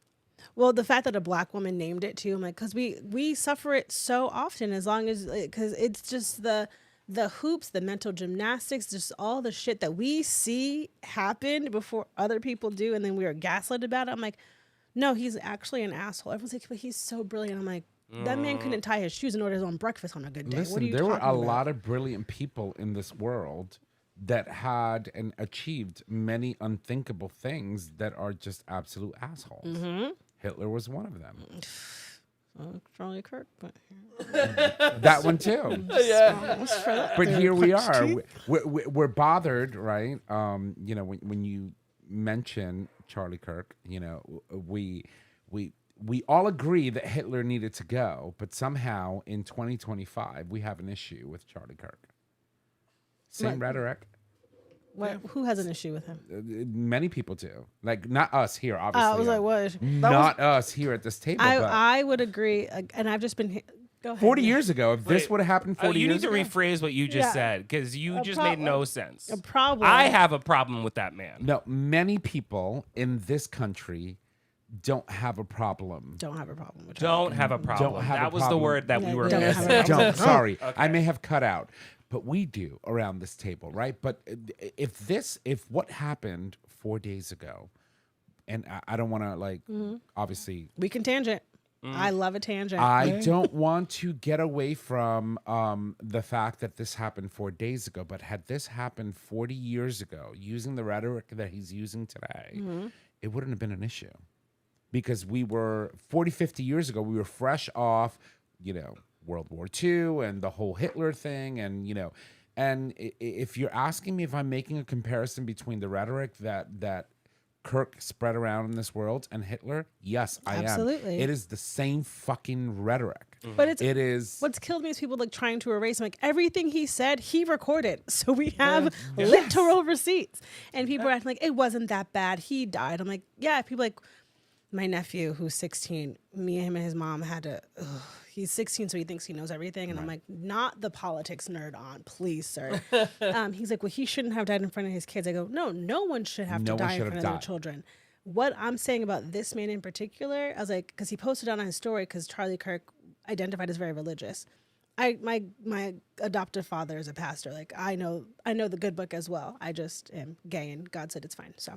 Well, the fact that a black woman named it too, I'm like, because we suffer it so often. As long as because it's just the hoops, the mental gymnastics, just all the shit that we see happen before other people do, and then we are gaslit about it. I'm like, no, he's actually an asshole. Everyone's like, but he's so brilliant. I'm like, that man couldn't tie his shoes and order his own breakfast on a good day. Listen, what are you there were talking a about? lot of brilliant people in this world that had and achieved many unthinkable things that are just absolute assholes. Mm-hmm. Hitler was one of them. Charlie Kirk, but That one too. But here we are. We're bothered, right? When you mention Charlie Kirk, we all agree that Hitler needed to go, but somehow in 2025 we have an issue with Charlie Kirk. Same rhetoric. who has an issue with him? Many people do. Like not us here, obviously. I was like, what? Not us here at this table. but I would agree, and I've just been. Go ahead. 40 years ago, if this would have happened 40 you years need to ago. rephrase what you just said because you just made no sense. A problem. I have a problem with that man. No, many people in this country don't have a problem. Don't have a problem with Don't have a problem. Don't have that a was the problem. word that we were Don't have missing. a problem. Don't. Sorry, I may have cut out, but we do around this table, right? But if what happened 4 days ago, and I don't want to obviously. We can tangent. I love a tangent. I don't want to get away from the fact that this happened 4 days ago, but had this happened 40 years ago, using the rhetoric that he's using today, it wouldn't have been an issue. Because we were 40, 50 years ago, we were fresh off, World War II and the whole Hitler thing. And, and if you're asking me if I'm making a comparison between the rhetoric that Kirk spread around in this world and Hitler, yes, I am. Absolutely. It is the same fucking rhetoric. But it is. What's killed me is people trying to erase. I'm like, everything he said, he recorded. So we have literal receipts. And people are acting like, it wasn't that bad. He died. I'm like, yeah. People like, my nephew, who's 16, me, him, and his mom had to. He's 16, so he thinks he knows everything, and I'm like, not the politics nerd on, please, sir. He's like, well, he shouldn't have died in front of his kids. I go, no one should have to die in front of their children. What I'm saying about this man in particular, I was like, because he posted on his story, because Charlie Kirk identified as very religious. My adoptive father is a pastor. Like I know the good book as well. I just am gay and God said it's fine. So,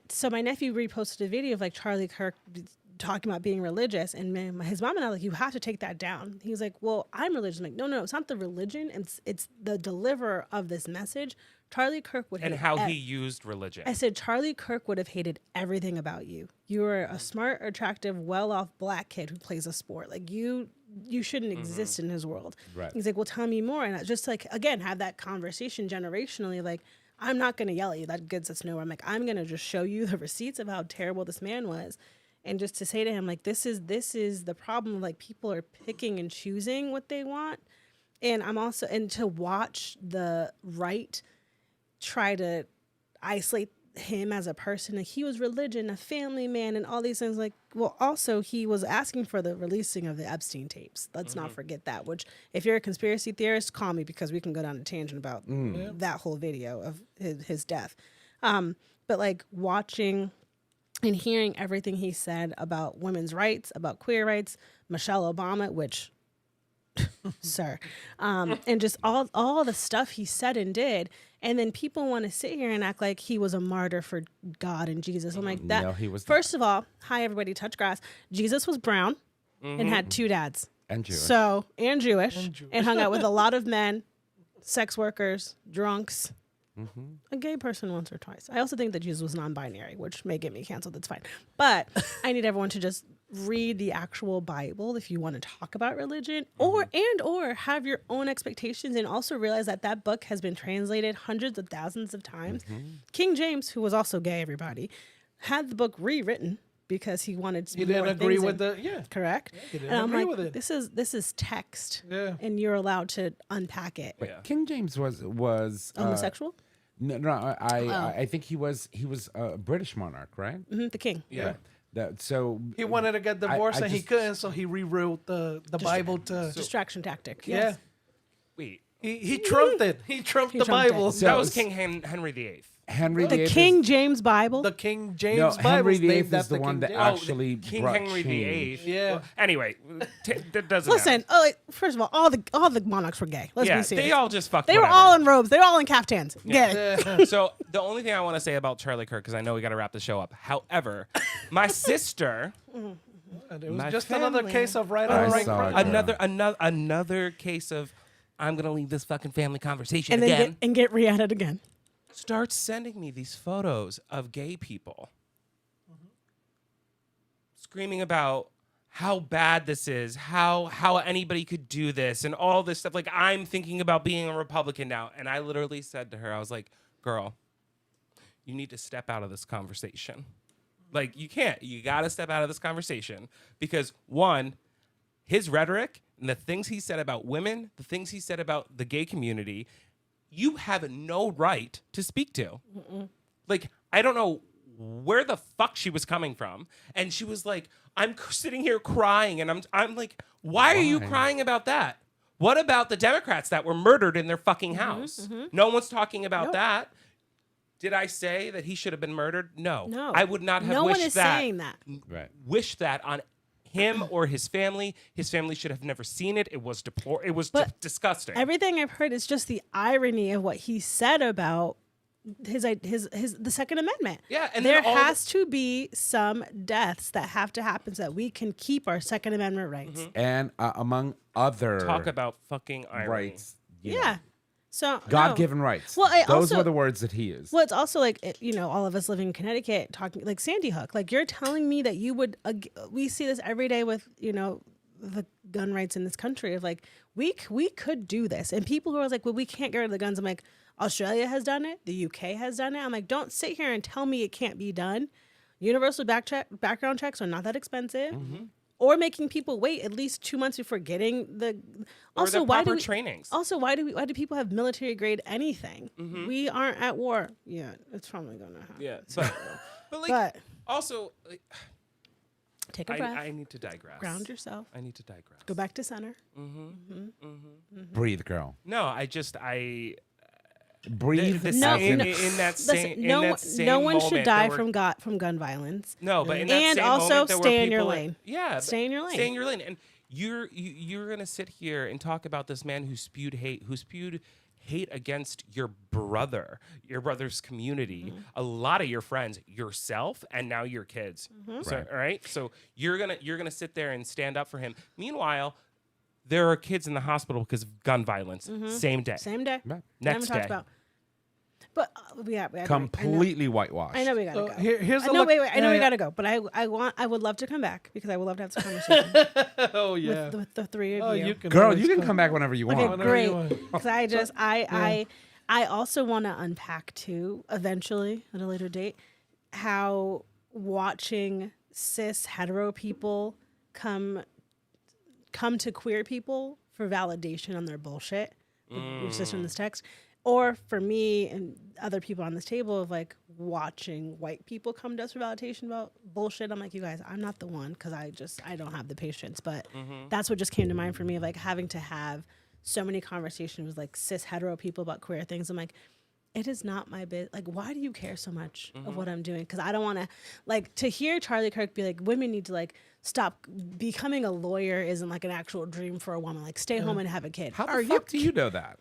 so my nephew reposted a video of like Charlie Kirk talking about being religious, and his mom and I were like, you have to take that down. He was like, well, I'm religious. I'm like, no, it's not the religion. It's the deliverer of this message. Charlie Kirk would hate how he used religion. I said, Charlie Kirk would have hated everything about you. You are a smart, attractive, well-off black kid who plays a sport. Like you shouldn't exist in his world. Right. He's like, well, tell me more. And I just like, again, have that conversation generationally. Like, I'm not going to yell at you. That gets us nowhere. I'm like, I'm going to just show you the receipts of how terrible this man was. And just to say to him, like, this is the problem. Like, people are picking and choosing what they want. And and to watch the right try to isolate him as a person. Like, he was religion, a family man, and all these things. Like, well, also he was asking for the releasing of the Epstein tapes. Let's not forget that. Which, if you're a conspiracy theorist, call me because we can go down a tangent about that whole video of his death. But like watching and hearing everything he said about women's rights, about queer rights, Michelle Obama, which sir. And just all the stuff he said and did. And then people want to sit here and act like he was a martyr for God and Jesus. I'm like, that. No, he was First of all, hi, everybody, touch grass. Jesus was brown and had 2 dads. And Jewish. And Jewish. And hung out with a lot of men, sex workers, drunks. A gay person once or twice. I also think that Jesus was non-binary, which may get me canceled. That's fine. But I need everyone to just read the actual Bible if you want to talk about religion, or have your own expectations, and also realize that that book has been translated hundreds of thousands of times. King James, who was also gay, everybody, had the book rewritten because he wanted to. He didn't agree with correct. Yeah, he didn't And I'm agree like, with it. this is text, Yeah. and you're allowed to unpack it. But King James was Homosexual. No, I think he was a British monarch, right? The king. Yeah. So He wanted to get divorced and he just- couldn't, so he rewrote the Bible to. Distraction tactic. Yeah. Yes. Wait, He trumped it. He trumped He the trumped it. Bible. So- that was King Henry VIII. Henry The VIII King James Bible. The King James No, Bible. Henry VIII named is the after one King that James. actually King brought Henry change. VIII. Yeah. Well, anyway, doesn't Listen, first of all the monarchs were gay. Let's matter. be Yeah, serious. they all just fucked. They were whatever. all in robes. They were all in caftans. Get it? So the only thing I want to say about Charlie Kirk, because I know we got to wrap the show up. However, my sister, It was My just another family. case of right I on right saw it, crime. another case of I'm gonna leave this fucking family conversation And again. then get re-added again. Starts sending me these photos of gay people screaming about how bad this is, how anybody could do this, and all this stuff. Like, I'm thinking about being a Republican now. And I literally said to her, I was like, girl, you need to step out of this conversation. Like, you can't. You got to step out of this conversation. Because, one, his rhetoric and the things he said about women, the things he said about the gay community, you have no right to speak to. Like, I don't know where the fuck she was coming from. And she was like, I'm sitting here crying. And I'm like, why are you crying about that? What about the Democrats that were murdered in their fucking house? No one's talking about that. Did I say that he should have been murdered? No. No. I would not have No wished one is that. saying that. Right. Wished that on him or his family. His family should have never seen it. It was But disgusting. Everything I've heard is just the irony of what he said about the Second Amendment. Yeah, and there then all has to be some deaths that have to happen so that we can keep our Second Amendment rights. And among other Talk about fucking irony. rights. Yeah. So God-given rights. Well, Those were the words that he used. Well, it's also like, all of us living in Connecticut talking like Sandy Hook. Like, you're telling me that you would, we see this every day with, the gun rights in this country of like, we could do this. And people who are like, well, we can't get rid of the guns. I'm like, Australia has done it. The UK has done it. I'm like, don't sit here and tell me it can't be done. Universal background checks are not that expensive. Or making people wait at least 2 months before getting the. Also, the proper trainings. Also, why do people have military grade anything? We aren't at war. Yeah, it's probably gonna happen. Yeah, but like But also, like, take a breath. I need to digress. Ground yourself. I need to digress. Go back to center. Breathe, girl. No, Breathe. No, in no. that Listen, same no one moment, should die there were- from gun violence. No, but in that And same also moment, there were stay in your people lane. Yeah, Stay in your lane. Stay in your lane. And you're gonna sit here and talk about this man who spewed hate against your brother's community, a lot of your friends, yourself, and now your kids. So, Right. all right. So you're gonna sit there and stand up for him. Meanwhile, there are kids in the hospital because of gun violence. Same day. Same day. Right. Next Talked day. about. But we have Completely whitewashed. I know we gotta So go. here's I a know. look. Wait. I know we yeah. gotta go. But I would love to come back because I would love to have this conversation Oh yeah. with the three of Oh, you. you can. Girl, always you can come back whenever you want. Okay, Whenever great. you want. Because I also want to unpack too, eventually at a later date, how watching cis hetero people come to queer people for validation on their bullshit, which is just in this text, or for me and other people on this table of like watching white people come to us for validation about bullshit. I'm like, you guys, I'm not the one because I don't have the patience. But that's what just came to mind for me of like having to have so many conversations with like cis hetero people about queer things. I'm like, it is not my business. Like, why do you care so much of what I'm doing? Because I don't want to, like, to hear Charlie Kirk be like, women need to, like, stop becoming a lawyer isn't, like, an actual dream for a woman. Like, stay home and have a kid. How the fuck do you know that?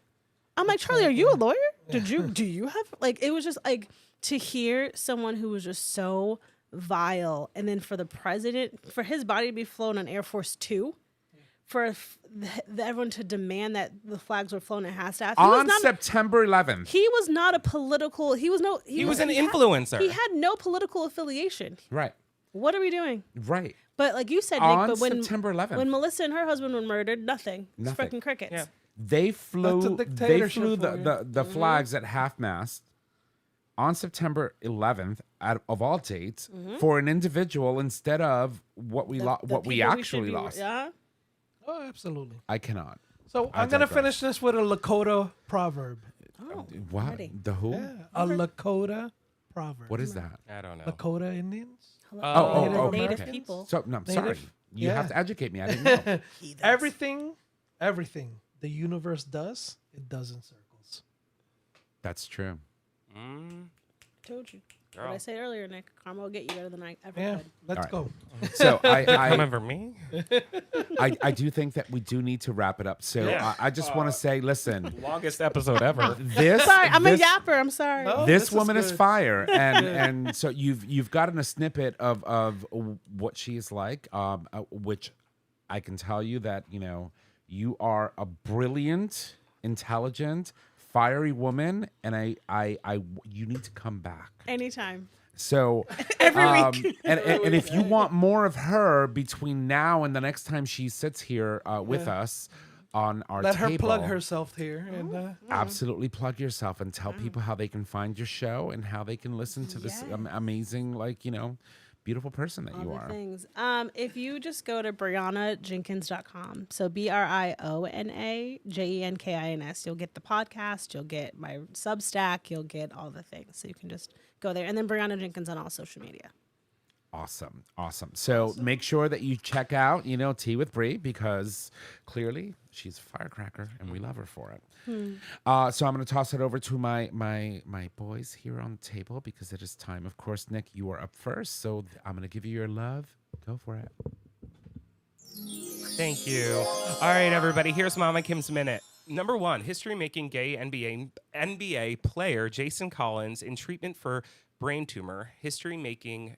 I'm like, Charlie, are you a lawyer? Do you have, like, it was just, like, to hear someone who was just so vile, and then for the president, for his body to be flown on Air Force 2, for everyone to demand that the flags were flown at half-staff. On September 11th. He was not a political. He was an influencer. He had no political affiliation. Right. What are we doing? Right. But like you said, Nick, On but when September 11th. when Melissa and her husband were murdered, nothing. It's Nothing. freaking crickets. Yeah. They flew That's a dictatorship for you. the flags at half-mast on September 11th of all dates for an individual instead of what we actually lost. Yeah. Oh, absolutely. I cannot. So I I'm gonna digress. finish this with a Lakota proverb. Oh, What? ready. The who? Yeah, a Lakota proverb. What is that? I don't know. Lakota Indians? Oh, Native okay. people. So no, I'm sorry. Native? You Yeah. have to educate me. I didn't know. Everything the universe does, it does in circles. That's true. Told you. Girl. What I said earlier, Nick. Karma will get you better than I ever Yeah, could. let's All go. So Coming for me? I do think that we do need to wrap it up. So Yeah. I just want to say, listen, Longest episode ever. this Sorry, I'm a this- yapper. I'm sorry. No, this this is woman is good. fire, and so you've gotten a snippet of what she is like, which I can tell you that you are a brilliant, intelligent, fiery woman, and I you need to come back. Anytime. So Every week. and if you want more of her between now and the next time she sits here with us on our Let table, her plug herself here. And absolutely plug yourself and tell people how they can find your show and how they can listen to this amazing, beautiful person that All you the are. things. If you just go to BrionaJenkins.com, so BrionaJenkins, you'll get the podcast, you'll get my Substack, you'll get all the things. So you can just go there. And then Briona Jenkins on all social media. Awesome. So make sure that you check out, Tea with Bri, because clearly she's a firecracker and we love her for it. So I'm going to toss it over to my boys here on the table because it is time. Of course, Nick, you are up first, so I'm going to give you your love. Go for it. Thank you. All right, everybody. Here's Mama Kim's Minute. Number 1, history-making gay NBA player Jason Collins in treatment for brain tumor. History-making.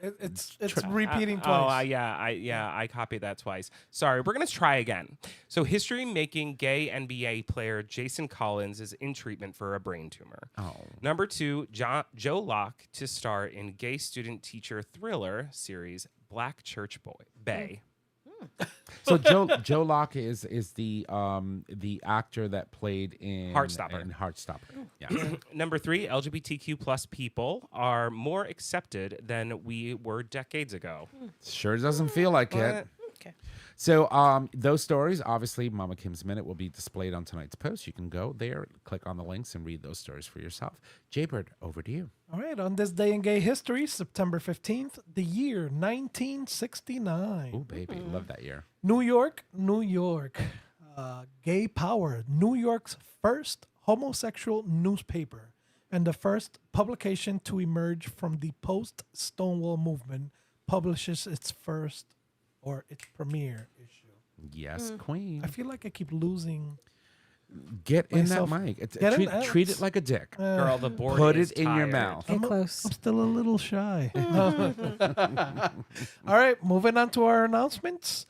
it's repeating twice. I copied that twice. Sorry, we're going to try again. So history-making gay NBA player Jason Collins is in treatment for a brain tumor. Oh. Number 2, Joe Locke to star in gay student-teacher thriller series Black Church Bay. So Joe Locke is the actor that played in Heartstopper. Yeah. Number 3, LGBTQ plus people are more accepted than we were decades ago. Sure doesn't feel like it. Okay. So those stories, obviously, Mama Kim's Minute will be displayed on tonight's post. You can go there, click on the links, and read those stories for yourself. Jaybird, over to you. All right, on this day in gay history, September 15th, the year 1969. Oh, baby, love that year. New York. Gay Power, New York's first homosexual newspaper and the first publication to emerge from the post-Stonewall movement, publishes its premiere issue. Yes, Queen. I feel like I keep losing. Get in that myself- mic. Get in that. Treat it like a dick. Girl, the board Put is it in your tired. mouth. Get close. I'm still a little shy. All right, moving on to our announcements.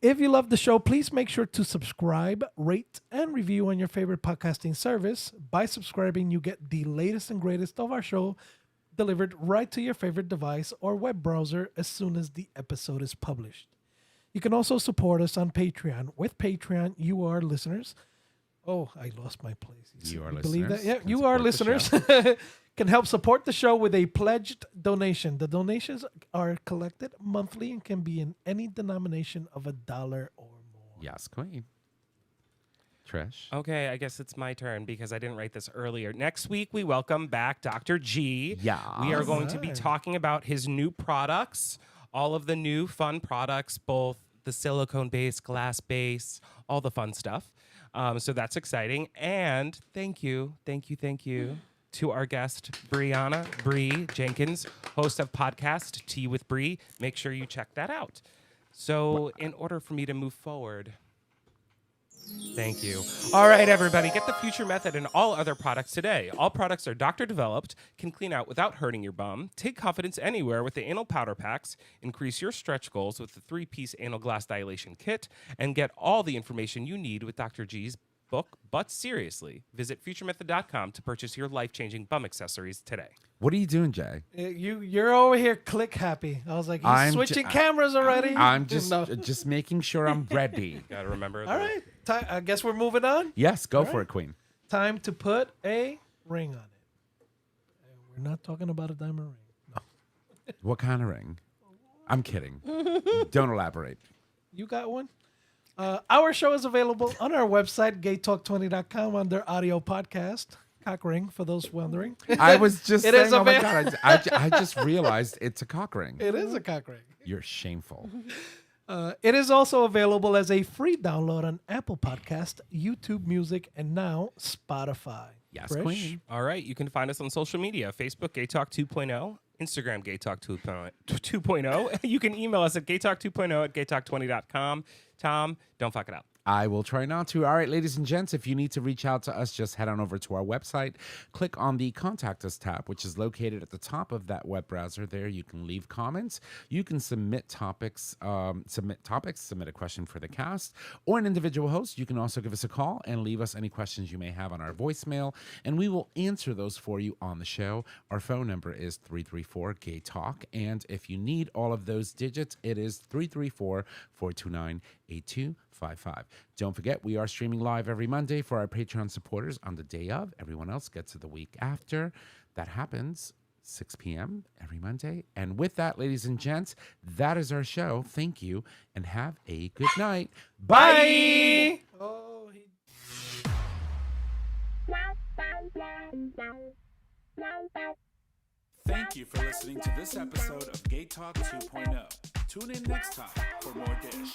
If you love the show, please make sure to subscribe, rate, and review on your favorite podcasting service. By subscribing, you get the latest and greatest of our show delivered right to your favorite device or web browser as soon as the episode is published. You can also support us on Patreon. With Patreon, you are listeners. Oh, I lost my place. You are Believe that? listeners Yeah, can you are support the listeners. Can help support the show with a pledged donation. The donations are collected monthly and can be in any denomination of $1 or more. Yes, Queen. Trish. Okay, I guess it's my turn because I didn't write this earlier. Next week, we welcome back Dr. G. Yeah. We are going to be Nice. talking about his new products, all of the new fun products, both the silicone base, glass base, all the fun stuff. So that's exciting. And thank you to our guest, Briona, Bri Jenkins, host of podcast Tea with Bri. Make sure you check that out. So in order for me to move forward, thank you. All right, everybody, get the Future Method and all other products today. All products are doctor developed, can clean out without hurting your bum. Take confidence anywhere with the anal powder packs. Increase your stretch goals with the 3-piece anal glass dilation kit, and get all the information you need with Dr. G's book, But Seriously. Visit futuremethod.com to purchase your life-changing bum accessories today. What are you doing, Jay? You're over here click happy. I was like, he's I'm switching cameras already. I'm just No. just making sure I'm ready. Gotta remember. All right. I guess we're moving on. Yes, go All for right. it, Queen. Time to put a ring on it. And we're not talking about a diamond ring. No. What kind of ring? I'm kidding. Don't elaborate. You got one? Our show is available on our website, gaytalk20.com, under audio podcast. Cock ring, for those wondering. I was just It saying, is oh my God, I just realized it's a cock ring. It is a cock ring. You're shameful. It is also available as a free download on Apple Podcast, YouTube Music, and now Spotify. Yes, Fresh? Queen. All right, you can find us on social media, Facebook, GayTalk 2.0, Instagram, GayTalk 2.0. You can email us at gaytalk2.0 at gaytalk20.com. Tom, don't fuck it up. I will try not to. All right, ladies and gents, if you need to reach out to us, just head on over to our website. Click on the Contact Us tab, which is located at the top of that web browser there. You can leave comments. You can submit topics, submit a question for the cast, or an individual host. You can also give us a call and leave us any questions you may have on our voicemail, and we will answer those for you on the show. Our phone number is 334-GAY-TALK, and if you need all of those digits, it is 334-429-8255. Don't forget, we are streaming live every Monday for our Patreon supporters on the day of. Everyone else gets it the week after. That happens 6 p.m. every Monday. And with that, ladies and gents, that is our show. Thank you, and have a good night. Bye! Oh, Thank you for listening to this episode of Gay Talk 2.0. Tune in next time for more dish.